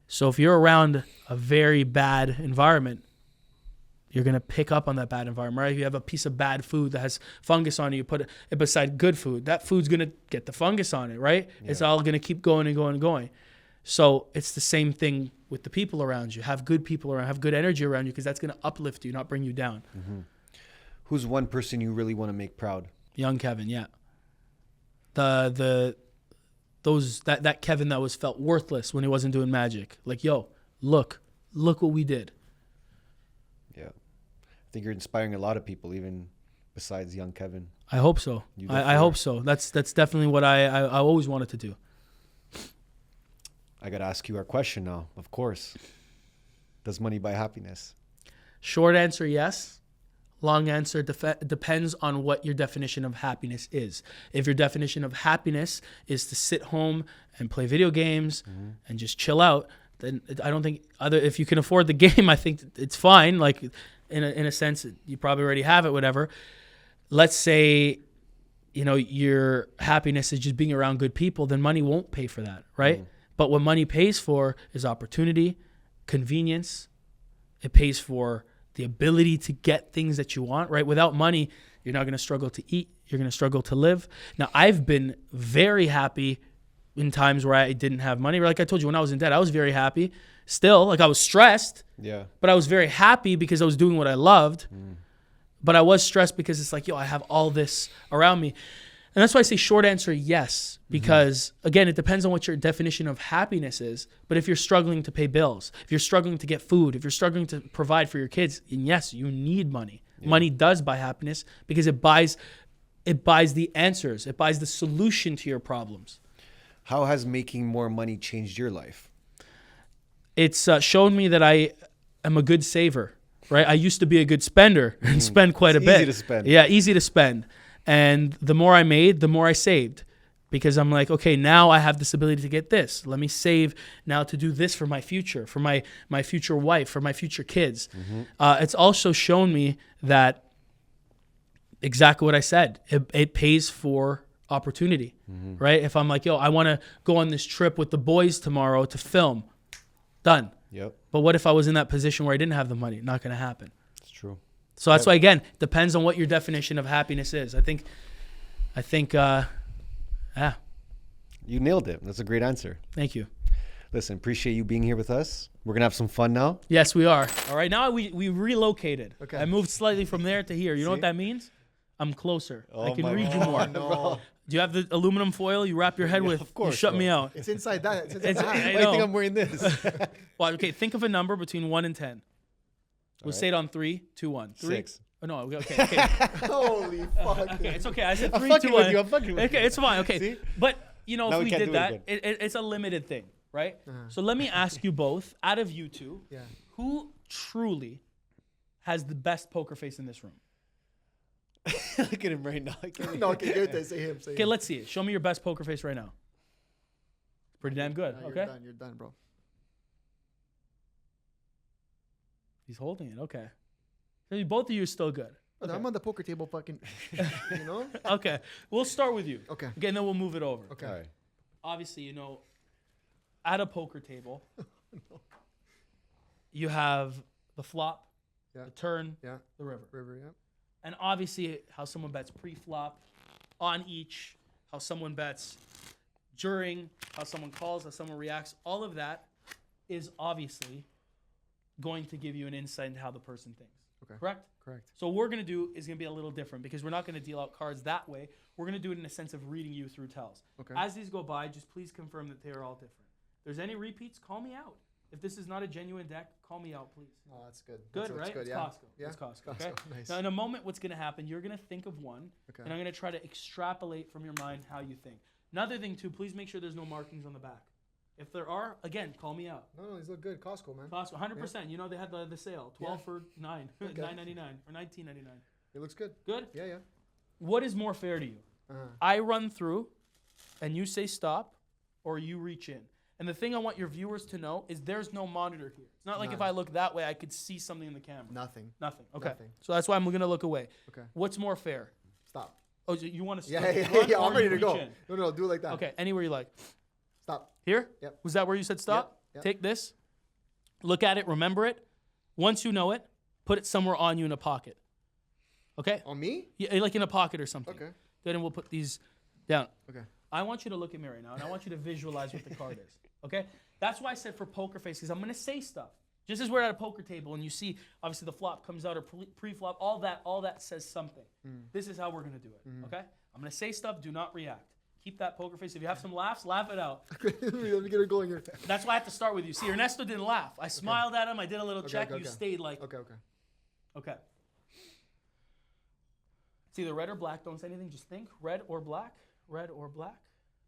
So if you're around a very bad environment, you're going to pick up on that bad environment, right? If you have a piece of bad food that has fungus on it, you put it beside good food. That food's going to get the fungus on it, right? Yeah. It's all going to keep going and going and going. So it's the same thing with the people around you. Have good people around, have good energy around you, because that's going to uplift you, not bring you down. Mm-hmm. Who's one person you really want to make proud? Young Kevin, yeah. That Kevin that was felt worthless when he wasn't doing magic. Like, yo, look what we did. Yeah. I think you're inspiring a lot of people, even besides young Kevin. I hope so. I hope so. That's definitely what I always wanted to do. I got to ask you our question now, of course. Does money buy happiness? Short answer, yes. Long answer depends on what your definition of happiness is. If your definition of happiness is to sit home and play video games and just chill out, then I don't think if you can afford the game, I think it's fine. Like in a sense, you probably already have it, whatever. Let's say, your happiness is just being around good people, then money won't pay for that, right? But what money pays for is opportunity, convenience. It pays for the ability to get things that you want, right? Without money, you're not going to struggle to eat. You're going to struggle to live. Now, I've been very happy in times where I didn't have money. Like I told you, when I was in debt, I was very happy. Still, like I was stressed, but I was very happy because I was doing what I loved. But I was stressed because it's like, yo, I have all this around me. And that's why I say short answer, yes. Because, again, it depends on what your definition of happiness is. But if you're struggling to pay bills, if you're struggling to get food, if you're struggling to provide for your kids, and yes, you need money. Yeah. Money does buy happiness because it buys the answers. It buys the solution to your problems. How has making more money changed your life? It's shown me that I am a good saver, right? I used to be a good spender and spend quite a bit. Easy to spend. Yeah, easy to spend. And the more I made, the more I saved, because I'm like, okay, now I have this ability to get this. Let me save now to do this for my future, for my future wife, for my future kids. It's also shown me that exactly what I said. It pays for opportunity, right? If I'm like, yo, I want to go on this trip with the boys tomorrow to film, done. Yep. But what if I was in that position where I didn't have the money? Not going to happen. It's true. So that's why, again, depends on what your definition of happiness is. I think, You nailed it. That's a great answer. Thank you. Listen, appreciate you being here with us. We're going to have some fun now. Yes, we are. All right, now we relocated. Okay. I moved slightly from there to here. You know what that means? I'm closer. I can read you more. No. Do you have the aluminum foil you wrap your head with? Of course. You shut me out. It's inside that. It's inside It's- that. I Why do you know. think I'm wearing this? Well, okay, think of a number between 1 and 10. We'll say it on 3, 2, 1. 3. 6. Oh, no, okay. Holy fuck. Okay, it's okay. I said I'm 3, fucking 2, with 1. you. I'm fucking with you. Okay, it's fine. Okay. See? But, Now if we we can't did do it that, again. it's a limited thing, right? So let me ask you both, out of you two, Yeah. who truly has the best poker face in this room? Look at him right now. No, okay, good. Say him. Okay, let's see it. Show me your best poker face right now. Pretty damn good. No, Okay. You're done, bro. He's holding it. Okay. So both of you are still good. Okay. I'm on the poker table fucking, you know? Okay. We'll start with you. Okay. Okay, and then we'll move it over. Okay. All right. Obviously, you know, at a poker table, you have the flop, Yeah. the turn, Yeah. the river. River, yeah. And obviously how someone bets pre-flop, on each, how someone bets during, how someone calls, how someone reacts. All of that is obviously going to give you an insight into how the person thinks. Okay. Correct? Correct. So what we're going to do is going to be a little different because we're not going to deal out cards that way. We're going to do it in a sense of reading you through tells. Okay. As these go by, just please confirm that they are all different. If there's any repeats, call me out. If this is not a genuine deck, call me out, please. Oh, that's good. Good, That's right? good, It's yeah. Costco. Yeah. It's Costco. Costco, Okay. nice. Now, in a moment, what's going to happen? You're going to think of one, Okay. and I'm going to try to extrapolate from your mind how you think. Another thing, too, please make sure there's no markings on the back. If there are, again, call me out. No, these look good. Costco, man. Costco, 100%. You know they had the sale, 12 for $9, Okay. $9.99 or $19.99. It looks good. Good. Yeah, yeah. What is more fair to you? Uh-huh. I run through, and you say stop, or you reach in. And the thing I want your viewers to know is there's no monitor here. It's not like if None. I look that way, I could see something in the camera. Nothing. Nothing. Okay. Nothing. So that's why I'm going to look away. Okay. What's more fair? Stop. Oh, so you want to Yeah, run yeah. or I'm ready you to go. reach in? No, do it like that. Okay, anywhere you like. Stop. Here? Yep. Was that where you said stop? Yep. Take this. Look at it. Remember it. Once you know it, put it somewhere on you in a pocket. Okay? On me? Yeah, like in a pocket or something. Okay. Good, and we'll put these down. Okay. I want you to look at me right now, and I want you to visualize what the card is. Okay? That's why I said for poker face, because I'm going to say stuff. Just as we're at a poker table and you see, obviously, the flop comes out or pre-flop, all that says something. This is how we're going to do it. Okay? I'm going to say stuff. Do not react. Keep that poker face. If you have some laughs, laugh it out. Let me get her going here. That's why I have to start with you. See, Ernesto didn't laugh. I smiled at him. I did a little check. okay, You okay. stayed like, Okay. okay. It's either red or black. Don't say anything. Just think. Red or black. Red or black.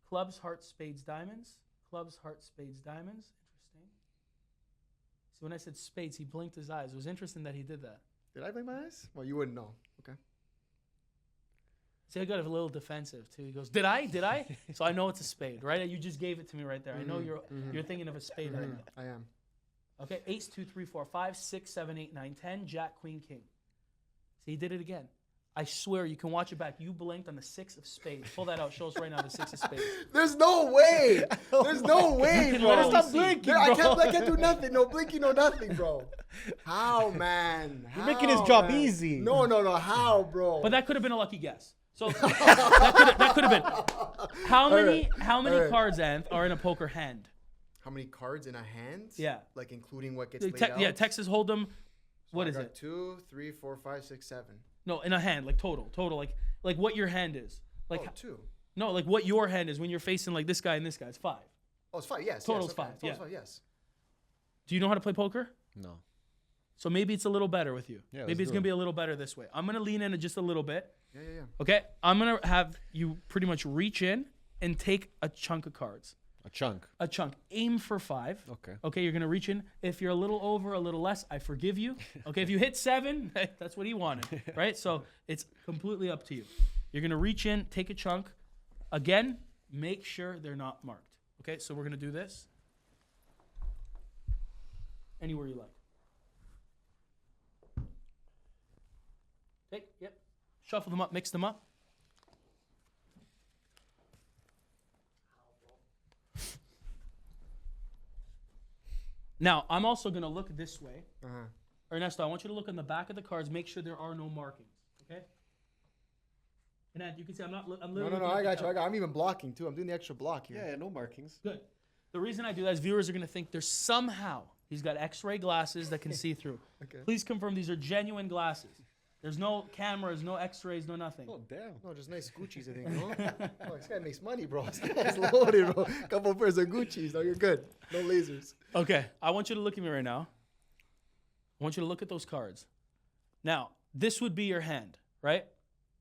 Clubs, hearts, spades, diamonds. Clubs, hearts, spades, diamonds. Interesting. See, when I said spades, he blinked his eyes. It was interesting that he did that. Did I blink my eyes? Well, you wouldn't know. Okay. See, I got a little defensive too. He goes, "Did I? Did I?" So I know it's a spade, right? You just gave it to me right there. I know you're thinking of a spade right now. I am. Okay, ace, 2, 3, 4, 5, 6, 7, 8, 9, 10, jack, queen, king. See, he did it again. I swear, you can watch it back. You blinked on the 6 of spades. Pull that out. Show us right now the 6 of spades. There's no way. There's no way, can bro. literally Stop see. blinking, Bro. I can't do nothing. No blinking, no nothing, bro. How, man? You're making his job easy. No. How, bro? But that could have been a lucky guess. So that could have been. How many All right. cards, Anth, are in a poker hand? How many cards in a hand? Yeah. Like including what gets laid out? Yeah, Texas Hold'em. What I is got it? 2, 3, 4, 5, 6, 7. No, in a hand, like total, like what your hand is. Like Oh, 2. no, like what your hand is when you're facing like this guy and this guy. It's 5. Oh, it's 5. Yes. Total's yes, okay. 5, Total's yeah. 5. Yes. Do you know how to play poker? No. So maybe it's a little better with you. Yeah, let's Maybe it's do gonna it. be a little better this way. I'm gonna lean in just a little bit. Yeah. Okay, I'm gonna have you pretty much reach in and take a chunk of cards. A chunk. A chunk. Aim for 5. Okay. Okay, you're gonna reach in. If you're a little over, a little less, I forgive you. Okay, if you hit 7, that's what he wanted, right? So it's completely up to you. You're gonna reach in, take a chunk. Again, make sure they're not marked. Okay, so we're gonna do this. Anywhere you like. Take, yep. Shuffle them up, mix them up. Now, I'm also going to look this way. Uh-huh. Ernesto, I want you to look on the back of the cards, make sure there are no markings, okay? And as you can see, I'm literally No. looking I at got the you. I'm even blocking too. I'm doing the extra block here. Yeah, no markings. Good. The reason I do that is viewers are going to think there's somehow he's got x-ray glasses that can see through. Okay. Please confirm these are genuine glasses. There's no cameras, no x-rays, no nothing. Oh, damn. No, just nice Gucci's, I think. No? Oh, this guy makes money, bro. This guy's loaded, bro. Couple pairs of Gucci's. No, you're good. No lasers. Okay, I want you to look at me right now. I want you to look at those cards. Now, this would be your hand, right?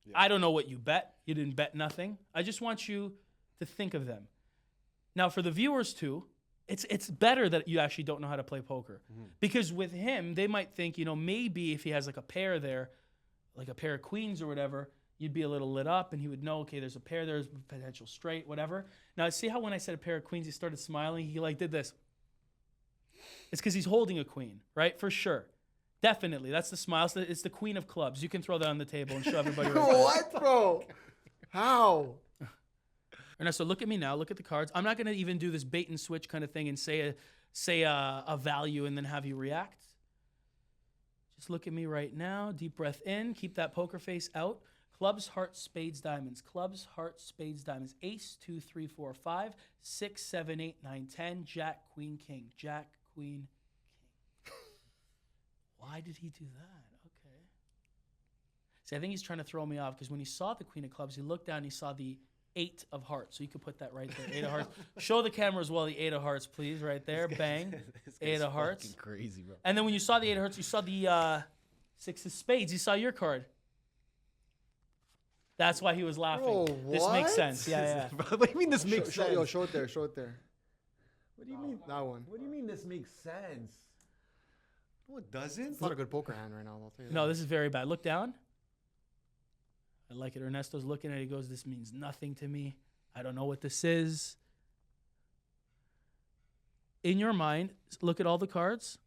Yeah. I don't know what you bet. You didn't bet nothing. I just want you to think of them. Now, for the viewers too, it's better that you actually don't know how to play poker. Because with him, they might think, maybe if he has like a pair there, like a pair of queens or whatever, you'd be a little lit up and he would know, okay, there's a pair, there's potential straight, whatever. Now, see how when I said a pair of queens, he started smiling? He like did this. It's because he's holding a queen, right? For sure. Definitely. That's the smile. It's the queen of clubs. You can throw that on the table and show everybody. What, bro? How? Ernesto, look at me now. Look at the cards. I'm not going to even do this bait and switch kind of thing and say a value and then have you react. Just look at me right now. Deep breath in. Keep that poker face out. Clubs, hearts, spades, diamonds. Clubs, hearts, spades, diamonds. Ace, 2, 3, 4, 5, 6, 7, 8, 9, 10. Jack, queen, king. Jack, queen, king. Why did he do that? Okay. See, I think he's trying to throw me off because when he saw the queen of clubs, he looked down and he saw the 8 of hearts. So you could put that right there. 8 of hearts. Show the camera as well the 8 of hearts, please, right there. Bang. 8 of hearts. Crazy, bro. And then when you saw the 8 of hearts, you saw the 6 of spades. You saw your card. That's why he was laughing. Bro, this makes sense. Yeah. What do you mean this makes sense? Yo, show it there. Show it there. What do you mean? That one. What do you mean this makes sense? No, it doesn't. It's not a good poker hand right now. I'll tell you No, that. this is very bad. Look down. I like it. Ernesto's looking at it. He goes, this means nothing to me. I don't know what this is. In your mind, look at all the cards.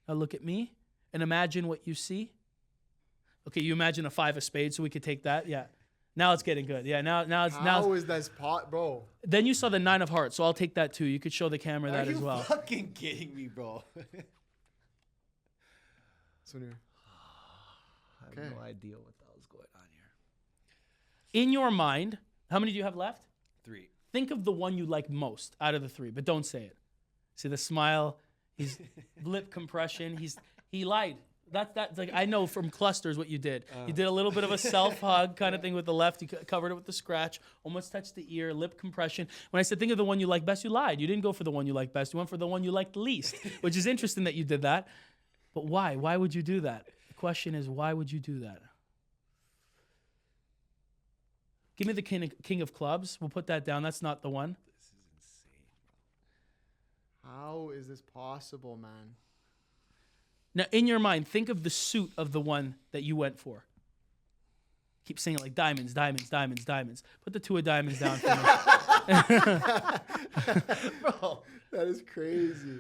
Now look at me and imagine what you see. Okay, you imagine a 5 of spades, so we could take that. Yeah. Now it's getting good. Yeah, now it's How is that pot, bro? Then you saw the 9 of hearts, so I'll take that too. You could show the camera that as well. Are you fucking kidding me, bro? Sunir. I have no idea what the hell's going on here. In your mind, how many do you have left? 3. Think of the one you like most out of the 3, but don't say it. See the smile, his lip compression. He lied. That's like I know from clusters what you did. You did a little bit of a self hug kind of thing with the left. You covered it with the scratch, almost touched the ear, lip compression. When I said think of the one you like best, you lied. You didn't go for the one you like best. You went for the one you liked least, which is interesting that you did that. But why? Why would you do that? The question is, why would you do that? Give me the king of clubs. We'll put that down. That's not the one. This is insane. How is this possible, man? Now, in your mind, think of the suit of the one that you went for. Keep saying it like diamonds, diamonds, diamonds, diamonds. Put the 2 of diamonds down for me. Bro, that is crazy.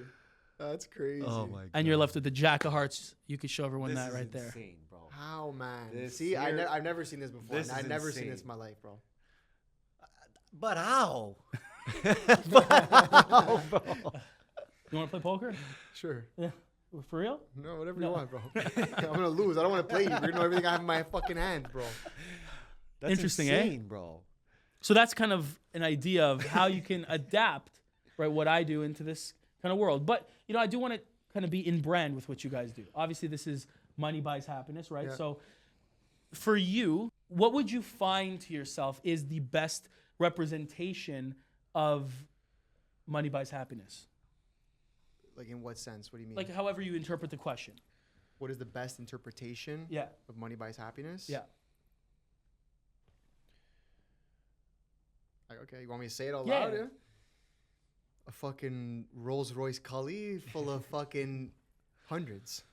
That's crazy. Oh my god. And you're left with the jack of hearts. You could show everyone This that is right there. insane, bro. How, man? This See, here- I've never seen this before. This I've is never seen insane. this in my life, bro. But how? You want to play poker? Sure. Yeah. For real? No, whatever you want, bro. I'm gonna lose. I don't want to play you. You're gonna know everything I have in my fucking hand, bro. That's Interesting, insane, bro. So that's kind of an idea of how you can adapt, right, what I do into this kind of world. But, I do want to kind of be in brand with what you guys do. Obviously, this is Money Buys Happiness, right? Yeah. So for you, what would you find to yourself is the best representation of Money Buys Happiness? Like, in what sense? What do you mean? Like, however you interpret the question. What is the best interpretation Yeah. of Money Buys Happiness? Yeah. Like, okay, you want me to say it out Yeah. loud? Yeah. A fucking Rolls Royce Cully full of fucking hundreds.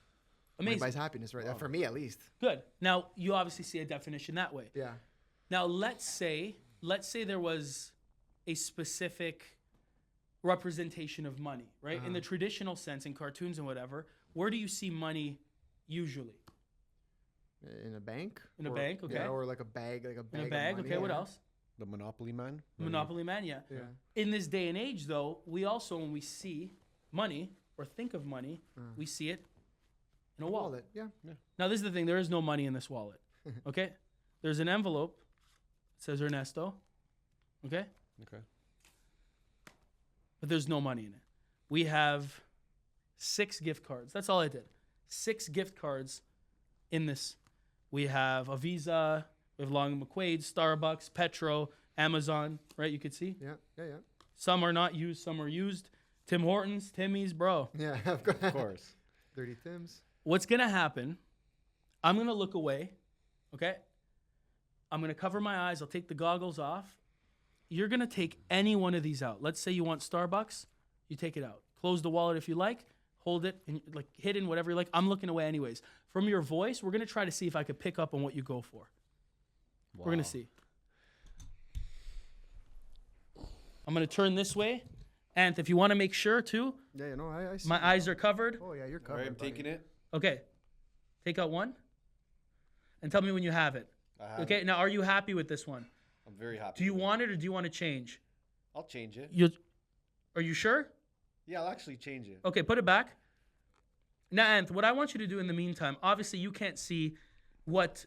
Money Amazing. Buys Happiness, right? For me, at least. Good. Now, you obviously see a definition that way. Yeah. Now, let's say there was a specific representation of money, right? In the traditional sense, in cartoons and whatever, where do you see money usually? In a bank. In a bank, okay. Yeah, or like a bag, In a of bag, money, okay. What yeah. else? The Monopoly Man. Monopoly Man, yeah. Yeah. In this day and age, though, we also, when we see money or think of money, we see it in a wallet. Yeah. Now, this is the thing. There is no money in this wallet, okay? There's an envelope. It says Ernesto, okay? Okay. But there's no money in it. We have 6 gift cards. That's all I did. 6 gift cards in this. We have a Visa, we have Long & McQuaid, Starbucks, Petro, Amazon, right? You could see. Yeah. Some are not used, some are used. Tim Hortons, Timmy's, bro. Yeah. Of course. Dirty Tims. What's going to happen, I'm going to look away, okay? I'm going to cover my eyes. I'll take the goggles off. You're going to take any one of these out. Let's say you want Starbucks. You take it out. Close the wallet if you like. Hold it and like hidden, whatever you like. I'm looking away anyways. From your voice, we're gonna try to see if I could pick up on what you go for. Wow. We're gonna see. I'm gonna turn this way. And if you want to make sure too. Yeah, you know, I see. My eyes are covered. Oh yeah, you're covered. All right, I'm taking it. Okay. Take out one. And tell me when you have it. Okay, now are you happy with this one? I'm very happy. Do you want it or do you want to change? I'll change it. Are you sure? Yeah, I'll actually change it. Okay, put it back. Now, Anth, what I want you to do in the meantime, obviously you can't see what,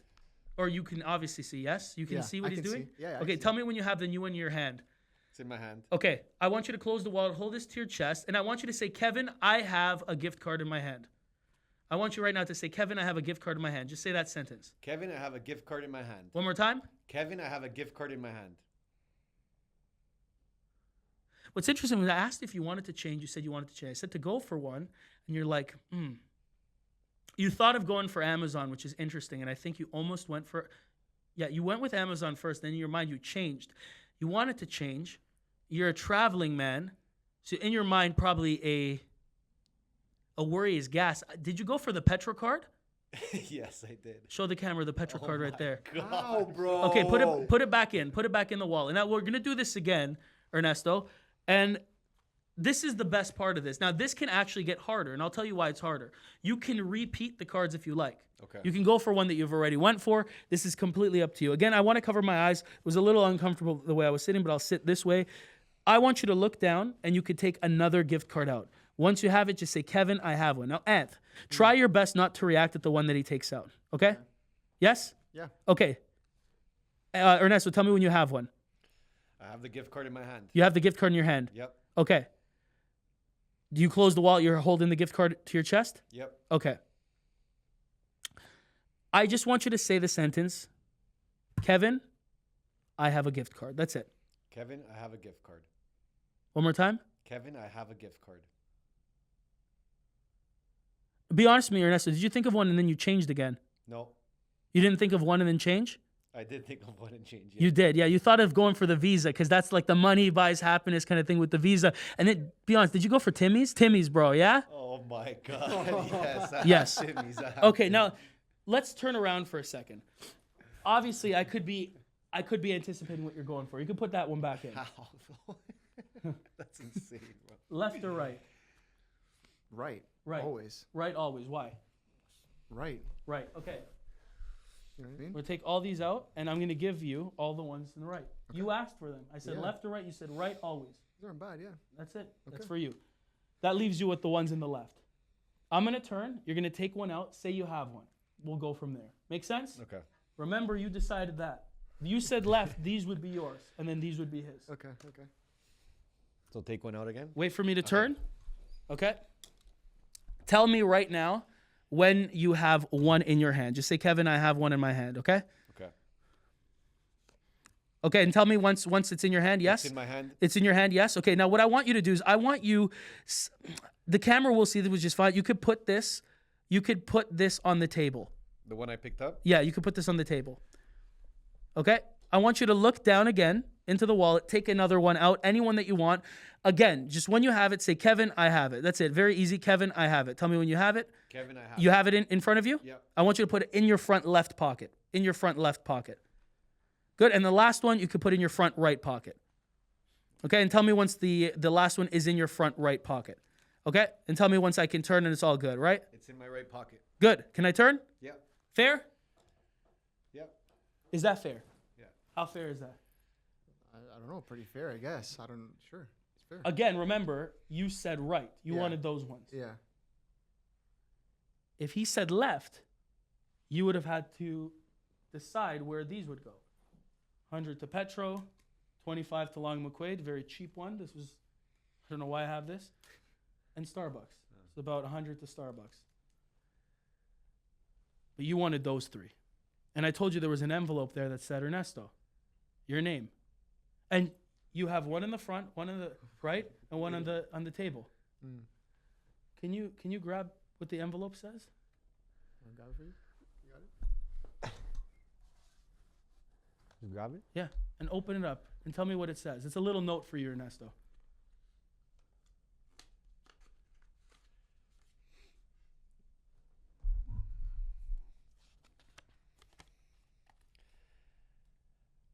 or you can obviously see, yes? You can see what he's doing? See. Yeah, okay, tell me when you have the new one in your hand. It's in my hand. Okay, I want you to close the wallet, hold this to your chest, and I want you to say, Kevin, I have a gift card in my hand. I want you right now to say, Kevin, I have a gift card in my hand. Just say that sentence. Kevin, I have a gift card in my hand. One more time. Kevin, I have a gift card in my hand. What's interesting, when I asked if you wanted to change, you said you wanted to change. I said to go for one, and you're like, You thought of going for Amazon, which is interesting, and I think you almost went for, you went with Amazon first, then in your mind you changed. You wanted to change. You're a traveling man, so in your mind probably a worry is gas. Did you go for the Petro card? Yes, I did. Show the camera the Petro card right there. Wow, bro. Okay, put it back in. Put it back in the wallet. Now we're gonna do this again, Ernesto, and this is the best part of this. Now this can actually get harder, and I'll tell you why it's harder. You can repeat the cards if you like. Okay. You can go for one that you've already went for. This is completely up to you. Again, I want to cover my eyes. It was a little uncomfortable the way I was sitting, but I'll sit this way. I want you to look down, and you could take another gift card out. Once you have it, just say, Kevin, I have one. Now, Anth, try your best not to react at the one that he takes out. Okay? Yes? Yeah. Okay. Ernesto, tell me when you have one. I have the gift card in my hand. You have the gift card in your hand? Yep. Okay. Do you close the wallet? You're holding the gift card to your chest? Yep. Okay. I just want you to say the sentence, Kevin, I have a gift card. That's it. Kevin, I have a gift card. One more time. Kevin, I have a gift card. Be honest with me, Ernesto. Did you think of one and then you changed again? No. You didn't think of one and then change? I did think of one and change. Yeah. You did, yeah. You thought of going for the Visa because that's like the money buys happiness kind of thing with the Visa. And then, be honest, did you go for Timmy's? Timmy's, bro, yeah? Oh my God. Yes. Yes. Timmy's, Okay, now let's turn around for a second. Obviously, I could be anticipating what you're going for. You can put that one back in. How? That's insane, bro. Left or right? Right. Right. Always. Right, always. Why? Right. Right. Okay. You know what I mean? We'll take all these out, and I'm going to give you all the ones in the right. Okay. You asked for them. I said left or right. You said right, always. These aren't bad, yeah. That's it. Okay. That's for you. That leaves you with the ones in the left. I'm going to turn. You're going to take one out. Say you have one. We'll go from there. Make sense? Okay. Remember, you decided that. You said left. These would be yours, and then these would be his. Okay. So take one out again? Wait for me to turn. Okay. Tell me right now when you have one in your hand. Just say, Kevin, I have one in my hand, okay? Okay. Okay, and tell me once it's in your hand, yes? It's in my hand. It's in your hand, yes? Okay, now what I want you to do is the camera will see this, which is fine. You could put this on the table. The one I picked up? Yeah, you could put this on the table. Okay? I want you to look down again into the wallet, take another one out, any one that you want. Again, just when you have it, say, Kevin, I have it. That's it. Very easy. Kevin, I have it. Tell me when you have it. Kevin, I have You have it in front of you? Yep. I want you to put it in your front left pocket. In your front left pocket. Good. And the last one you could put in your front right pocket. Okay? And tell me once the last one is in your front right pocket. Okay? And tell me once I can turn and it's all good, right? It's in my right pocket. Good. Can I turn? Yep. Fair? Yep. Is that fair? Yeah. How fair is that? I don't know. Pretty fair, I guess. Sure. It's fair. Again, remember, you said right. You wanted those ones. Yeah. If he said left, you would have had to decide where these would go. 100 to Petro, 25 to Long McQuaid, very cheap one. This was, I don't know why I have this. And Starbucks. It's about 100 to Starbucks. But you wanted those three. And I told you there was an envelope there that said Ernesto, your name. And you have one in the front, one in the right, and one on the table. Mm. Can you grab what the envelope says? I got it for you. You got it? You grab it? Yeah, and open it up and tell me what it says. It's a little note for you, Ernesto.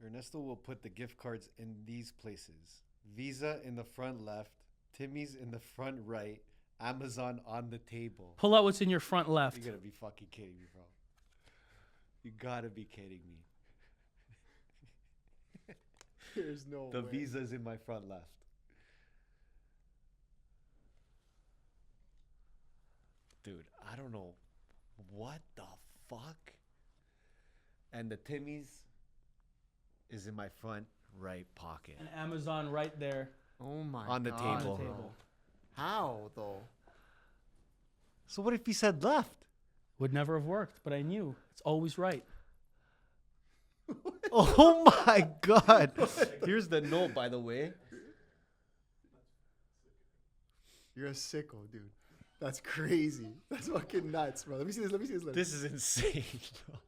Ernesto will put the gift cards in these places: Visa in the front left, Timmy's in the front right, Amazon on the table. Pull out what's in your front left. You gotta be fucking kidding me, bro. You gotta be kidding me. There's no The way. Visa's in my front left. Dude, I don't know. What the fuck? And the Timmy's is in my front right pocket. And Amazon right there. Oh my On the God, table. bro. How though? So what if he said left? Would never have worked, but I knew. It's always right. Oh my God. Here's the note, by the way. You're a sicko, dude. That's crazy. That's fucking nuts, bro. Let me see this. Let me see this. This is insane, bro.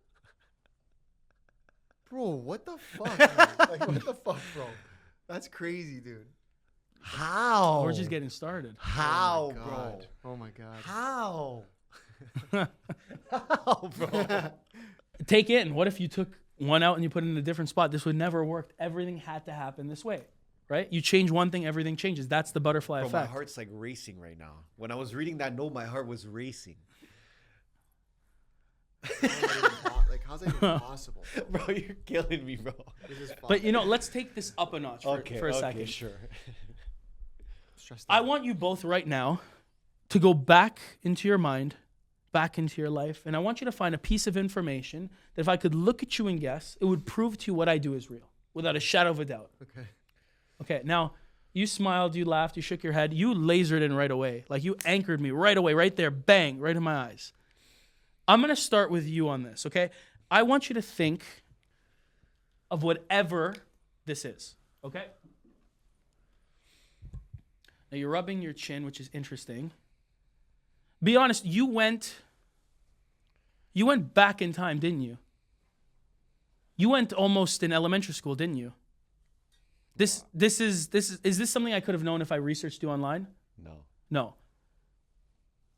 Bro, what the fuck? Man? Like, what the fuck, bro? That's crazy, dude. How? We're just getting started. How, Oh my bro? God. Oh my God. How? How, bro? Take it in. What if you took one out and you put it in a different spot? This would never have worked. Everything had to happen this way, right? You change one thing, everything changes. That's the butterfly Bro, my effect. heart's like racing right now. When I was reading that note, my heart was racing. Like, how's that even possible? Bro, you're killing me, bro. This is But let's take this up a notch for a second. Sure. stressed I out. want you both right now to go back into your mind, back into your life, and I want you to find a piece of information that if I could look at you and guess, it would prove to you what I do is real, without a shadow of a doubt. Okay. Okay, now you smiled, you laughed, you shook your head, you lasered in right away. Like you anchored me right away, right there, bang, right in my eyes. I'm going to start with you on this, okay? I want you to think of whatever this is, okay? Now you're rubbing your chin, which is interesting. Be honest, you went back in time, didn't you? You went almost in elementary school, didn't you? Is this something I could have known if I researched you online? No. No.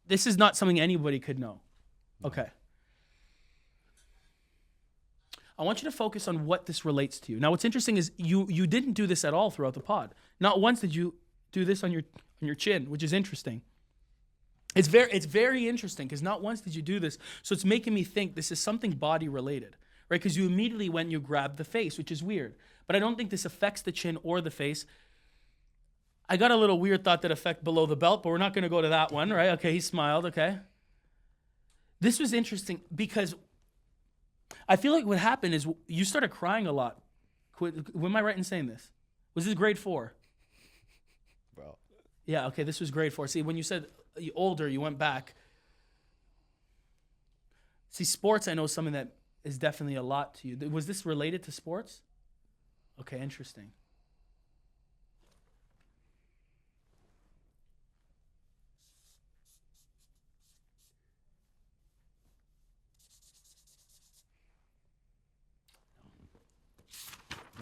This is not something anybody could know. Okay. I want you to focus on what this relates to you. Now, what's interesting is you didn't do this at all throughout the pod. Not once did you do this on your chin, which is interesting. It's very interesting because not once did you do this. So it's making me think this is something body related, right? Because you immediately went and you grabbed the face, which is weird. But I don't think this affects the chin or the face. I got a little weird thought that affect below the belt, but we're not going to go to that one, right? Okay, he smiled, okay. This was interesting because I feel like what happened is you started crying a lot. Am I right in saying this? Was this grade 4? Bro. Yeah, okay, this was grade 4. See, when you said older, you went back. See, sports, I know something that is definitely a lot to you. Was this related to sports? Okay, interesting.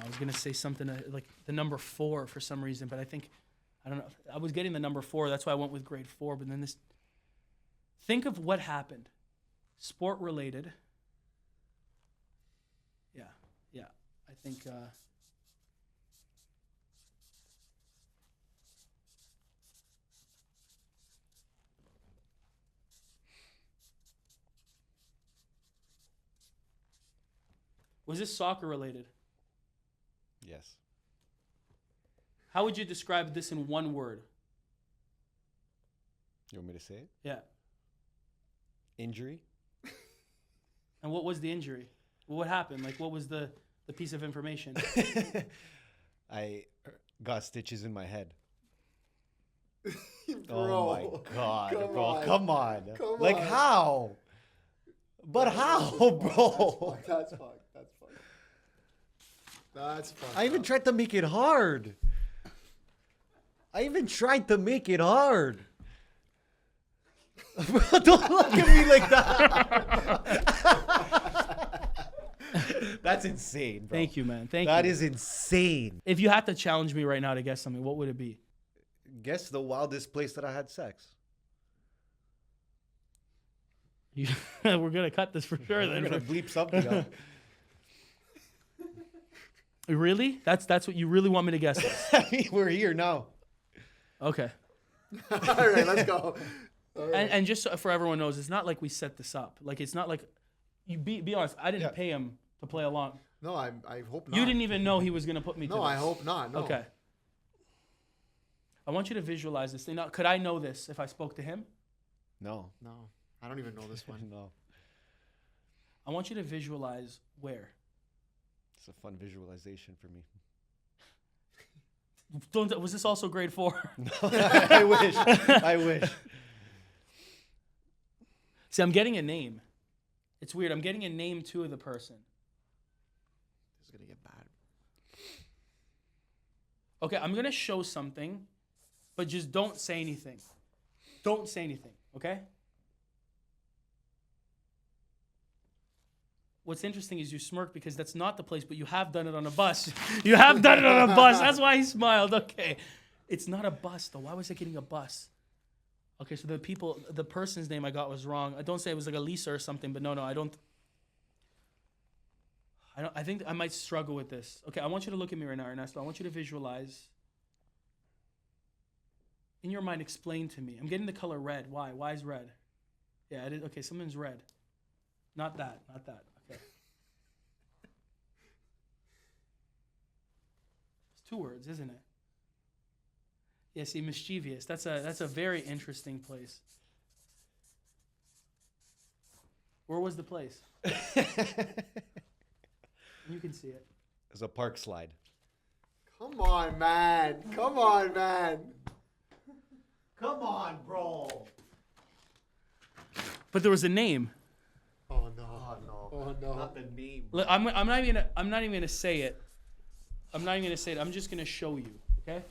I was going to say something like the number 4 for some reason, but I don't know. I was getting the number 4. That's why I went with grade 4. But then this, think of what happened. Sport related. Yeah. I think, was this soccer related? Yes. How would you describe this in one word? You want me to say it? Yeah. Injury? And what was the injury? What happened? Like, what was the piece of information? I got stitches in my head. Bro, Oh my God, come bro. on. Come on. Come Like on. how? But how, bro? That's fucked. That's fucked. That's fucked. I even up. tried to make it hard. Bro, don't look at me like that. That's insane, bro. Thank you, man. Thank you. That is insane. If you had to challenge me right now to guess something, what would it be? Guess the wildest place that I had sex. We're going to cut this for sure We're then. gonna bleep something up. Really? That's what you really want me to guess this? I mean, we're here now. Okay. All right, let's go. All right. And just so for everyone knows, it's not like we set this up. Like it's not like you be honest. I didn't pay him to play along. No, I hope not. You didn't even know he was gonna put me. No, to I this. hope not. No. Okay. I want you to visualize this thing. Now, could I know this if I spoke to him? No. No, I don't even know this one. No. I want you to visualize where. It's a fun visualization for me. Was this also grade 4? No, I wish. I wish. See, I'm getting a name. It's weird. I'm getting a name too of the person. This is gonna get bad. Okay, I'm gonna show something, but just don't say anything. Don't say anything, okay? What's interesting is you smirk because that's not the place, but you have done it on a bus. You have done it on a bus. That's why he smiled. Okay. It's not a bus, though. Why was I getting a bus? Okay, so the person's name I got was wrong. I don't say it was like a Lisa or something, but no, I don't. I think I might struggle with this. Okay, I want you to look at me right now, Ernesto. I want you to visualize. In your mind, explain to me. I'm getting the color red. Why? Why is red? Yeah, it is. Okay, something's red. Not that. Okay. It's 2 words, isn't it? Yeah, see, mischievous. That's a very interesting place. Where was the place? You can see it. It's a park slide. Come on, man. Come on, man. Come on, bro. But there was a name. Oh no. Oh no. Oh no. Not the name. Look, I'm not even gonna say it. I'm not even gonna say it. I'm just gonna show you. Okay.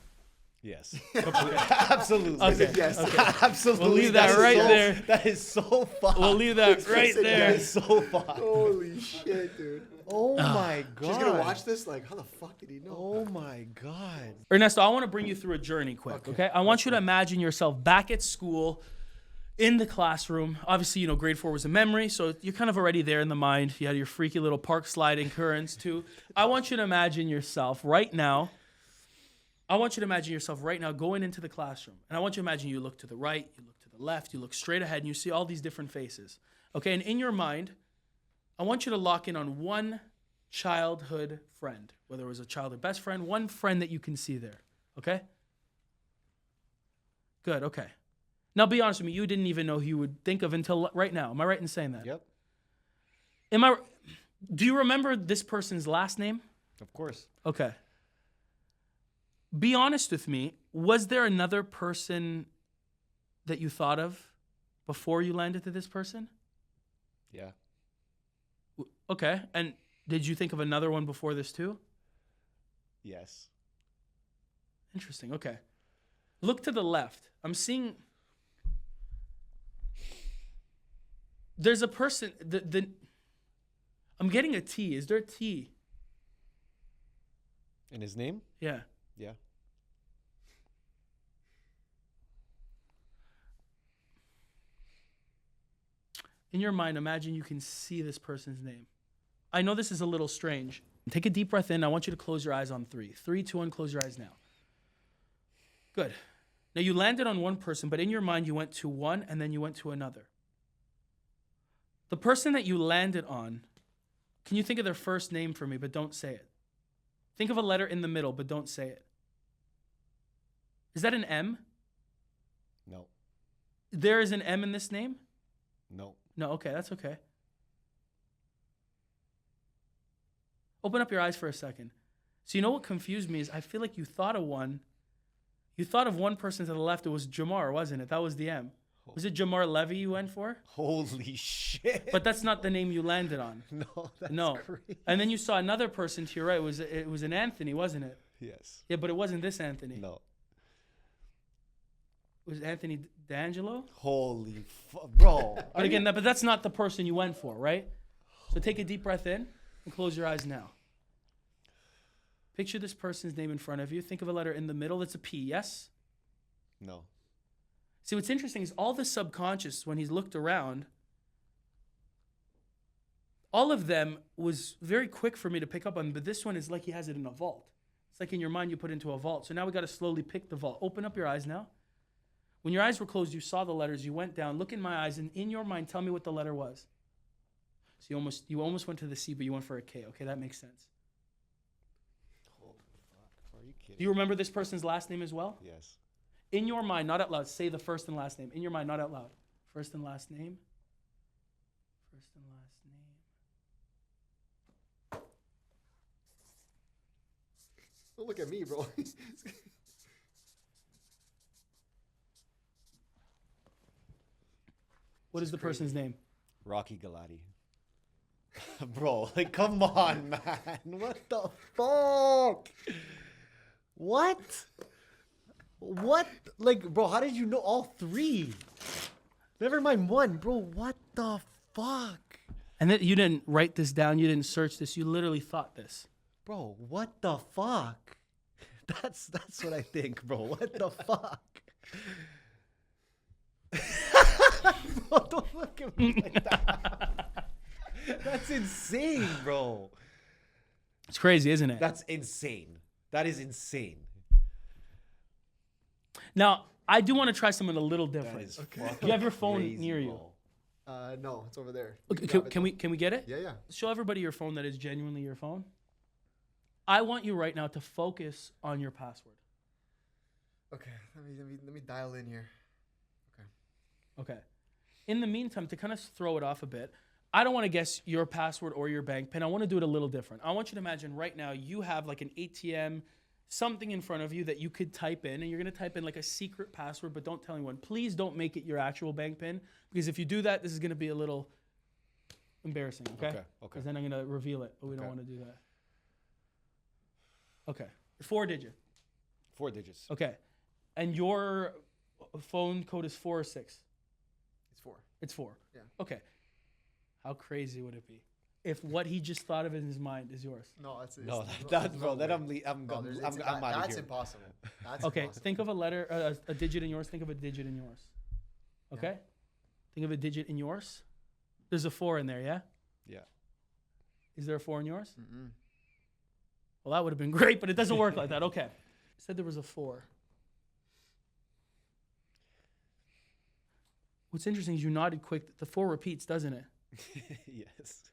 Yes. Absolutely. Okay. Yes. Okay. Absolutely. We'll leave that right there. That is so fun. We'll leave that right That there. is so fun. Holy shit, dude. Oh my god. She's gonna watch this like, how the fuck did he know? Oh my god. Ernesto, I want to bring you through a journey quick. Okay. I want you to imagine yourself back at school, in the classroom. Obviously, grade 4 was a memory, so you're kind of already there in the mind. You had your freaky little park slide occurrence too. I want you to imagine yourself right now. Going into the classroom. And I want you to imagine you look to the right, you look to the left, you look straight ahead, and you see all these different faces. Okay, and in your mind, I want you to lock in on one childhood friend, whether it was a childhood best friend, one friend that you can see there. Okay? Good, okay. Now be honest with me, you didn't even know who you would think of until right now. Am I right in saying that? Yep. Do you remember this person's last name? Of course. Okay. Be honest with me. Was there another person that you thought of before you landed to this person? Yeah. Okay. And did you think of another one before this too? Yes. Interesting. Okay. Look to the left. I'm seeing. There's a person. I'm getting a T. Is there a T? And his name? Yeah. Yeah. In your mind, imagine you can see this person's name. I know this is a little strange. Take a deep breath in. I want you to close your eyes on 3. 3, 2, 1, close your eyes now. Good. Now you landed on one person, but in your mind you went to one and then you went to another. The person that you landed on, can you think of their first name for me, but don't say it? Think of a letter in the middle, but don't say it. Is that an M? No. There is an M in this name? No. No, okay, that's okay. Open up your eyes for a second. So you know what confused me is I feel like you thought of one. You thought of one person to the left. It was Jamar, wasn't it? That was the M. Was it Jamar Levy you went for? Holy shit. But that's not the name you landed on. No, that's No. crazy. And then you saw another person to your right. It was an Anthony, wasn't it? Yes. Yeah, but it wasn't this Anthony. No. It was Anthony D'Angelo? Holy bro. But again, but that's not the person you went for, right? So take a deep breath in and close your eyes now. Picture this person's name in front of you. Think of a letter in the middle that's a P, yes? No. See, what's interesting is all the subconscious, when he's looked around, all of them was very quick for me to pick up on, but this one is like he has it in a vault. It's like in your mind you put into a vault. So now we got to slowly pick the vault. Open up your eyes now. When your eyes were closed, you saw the letters. You went down. Look in my eyes, and in your mind, tell me what the letter was. So you almost went to the C, but you went for a K. Okay, that makes sense. Holy fuck. Are you kidding? Do you remember this person's last name as well? Yes. In your mind, not out loud. Say the first and last name. In your mind, not out loud. First and last name. First and last name. Don't look at me, bro. What is the person's name? Rocky Galati. Bro, like, come on, man. What the fuck? What? What? Like, bro, how did you know all three? Never mind one, bro. What the fuck? And then you didn't write this down. You didn't search this. You literally thought this. Bro, what the fuck? That's what I think, bro. What the fuck? Bro, don't look at me like that. That's insane, bro. It's crazy, isn't it? That's insane. That is insane. Now, I do want to try something a little That different. is You have your phone crazy, near you. bro. No, it's over there. Okay, Grab it can though. we get it? Yeah, yeah. Show everybody your phone that is genuinely your phone. I want you right now to focus on your password. Okay, let me dial in here. Okay. In the meantime, to kind of throw it off a bit, I don't want to guess your password or your bank PIN. I want to do it a little different. I want you to imagine right now you have like an ATM, something in front of you that you could type in, and you're going to type in like a secret password, but don't tell anyone. Please don't make it your actual bank PIN, because if you do that, this is going to be a little embarrassing, okay? Okay. Because then I'm going to reveal it, but we don't Okay. want to do that. Okay. 4 digit. 4 digits. Okay. And your phone code is 4 or 6? It's 4. It's 4. Yeah. Okay. How crazy would it be if what he just thought of in his mind is yours? No, that's No, there's that's no bro. Then way. I'm No, out there's- of That's here. impossible. That's Okay. impossible. Think of a letter, a digit in yours. Think of a digit in yours. Okay. Think of a digit in yours. There's a 4 in there, yeah? Yeah. Is there a 4 in yours? Mm-mm. Well, that would have been great, but it doesn't work like that. Okay. Said there was a 4. What's interesting is you nodded quick. The 4 repeats, doesn't it? Yes.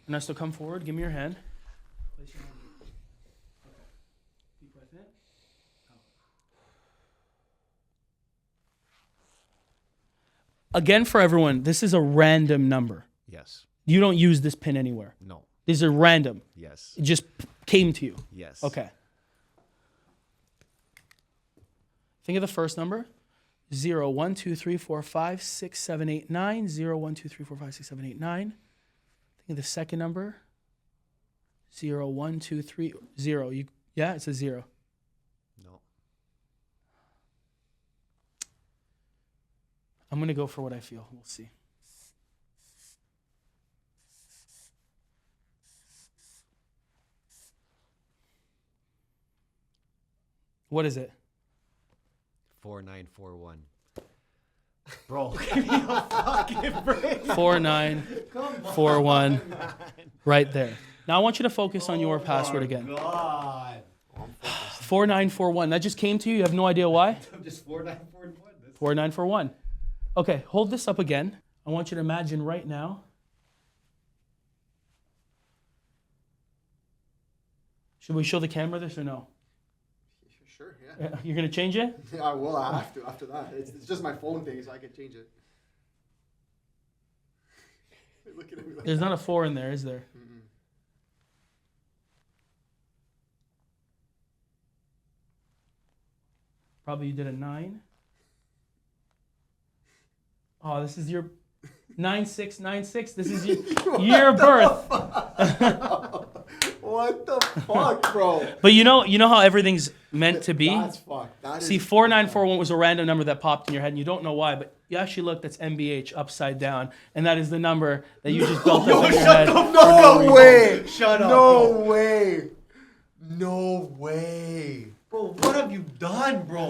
Ernesto, come forward. Give me your hand. Place your hand. Okay. Deep breath in. Out. Again, for everyone, this is a random number. Yes. You don't use this pin anywhere. No. These are random. Yes. It just came to you. Yes. Okay. Think of the first number. 0, 1, 2, 3, 4, 5, 6, 7, 8, 9. 0, 1, 2, 3, 4, 5, 6, 7, 8, 9. Think of the second number. 0, 1, 2, 3, 0. Yeah, it's a 0. No. I'm going to go for what I feel. We'll see. What is it? 4941. Bro, give me a fucking break. 4941. Right there. Now I want you to focus on your password again. God. 4941. That just came to you. You have no idea why? I'm just 4941. 4941. Okay, hold this up again. I want you to imagine right now. Should we show the camera this or no? Sure, yeah. You're going to change it? Yeah, I will. I have to after that. It's just my phone thing, so I can change it. Looking at me like There's not a 4 in there, is there? Mm-mm. Probably you did a 9. Oh, this is your 9696. This is your year of birth. What the fuck, bro? But you know how everything's meant to be? That's fucked. That See, is 4941 was a random number that popped in your head, and you don't know why, but you actually look, that's MBH upside down, and that is the number that you just built up in your head. No way! Shut up, No bro. way! No way! Bro, what have you done, bro?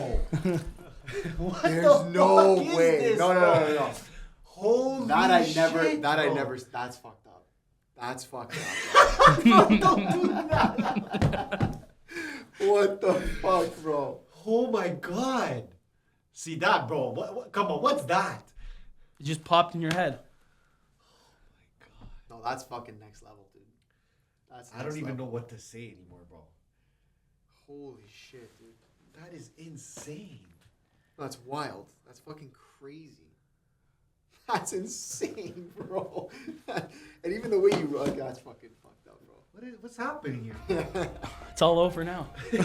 What There's the no fuck is way! this, No. Holy That I shit, never. bro. That's fucked up. That's fucked up. Bro, don't do that. What the fuck, bro? Oh my god. See that, bro? What? Come on, what's that? It just popped in your head. No, that's fucking next level, dude. That's. I don't even know what to say anymore, bro. Holy shit, dude. That is insane. That's wild. That's fucking crazy. That's insane, bro. And even the way you run, that's fucking fucked up, bro. What's happening here? It's all over now. Dude,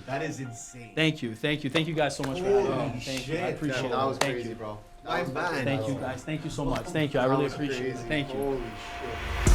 that is insane. Thank you guys so much for having Holy me. Thank you. shit, I appreciate it. That was Thank crazy, you. bro. My man. Thank you guys. Thank you so much. Thank you. I That really was appreciate it. crazy. Thank you. Holy shit.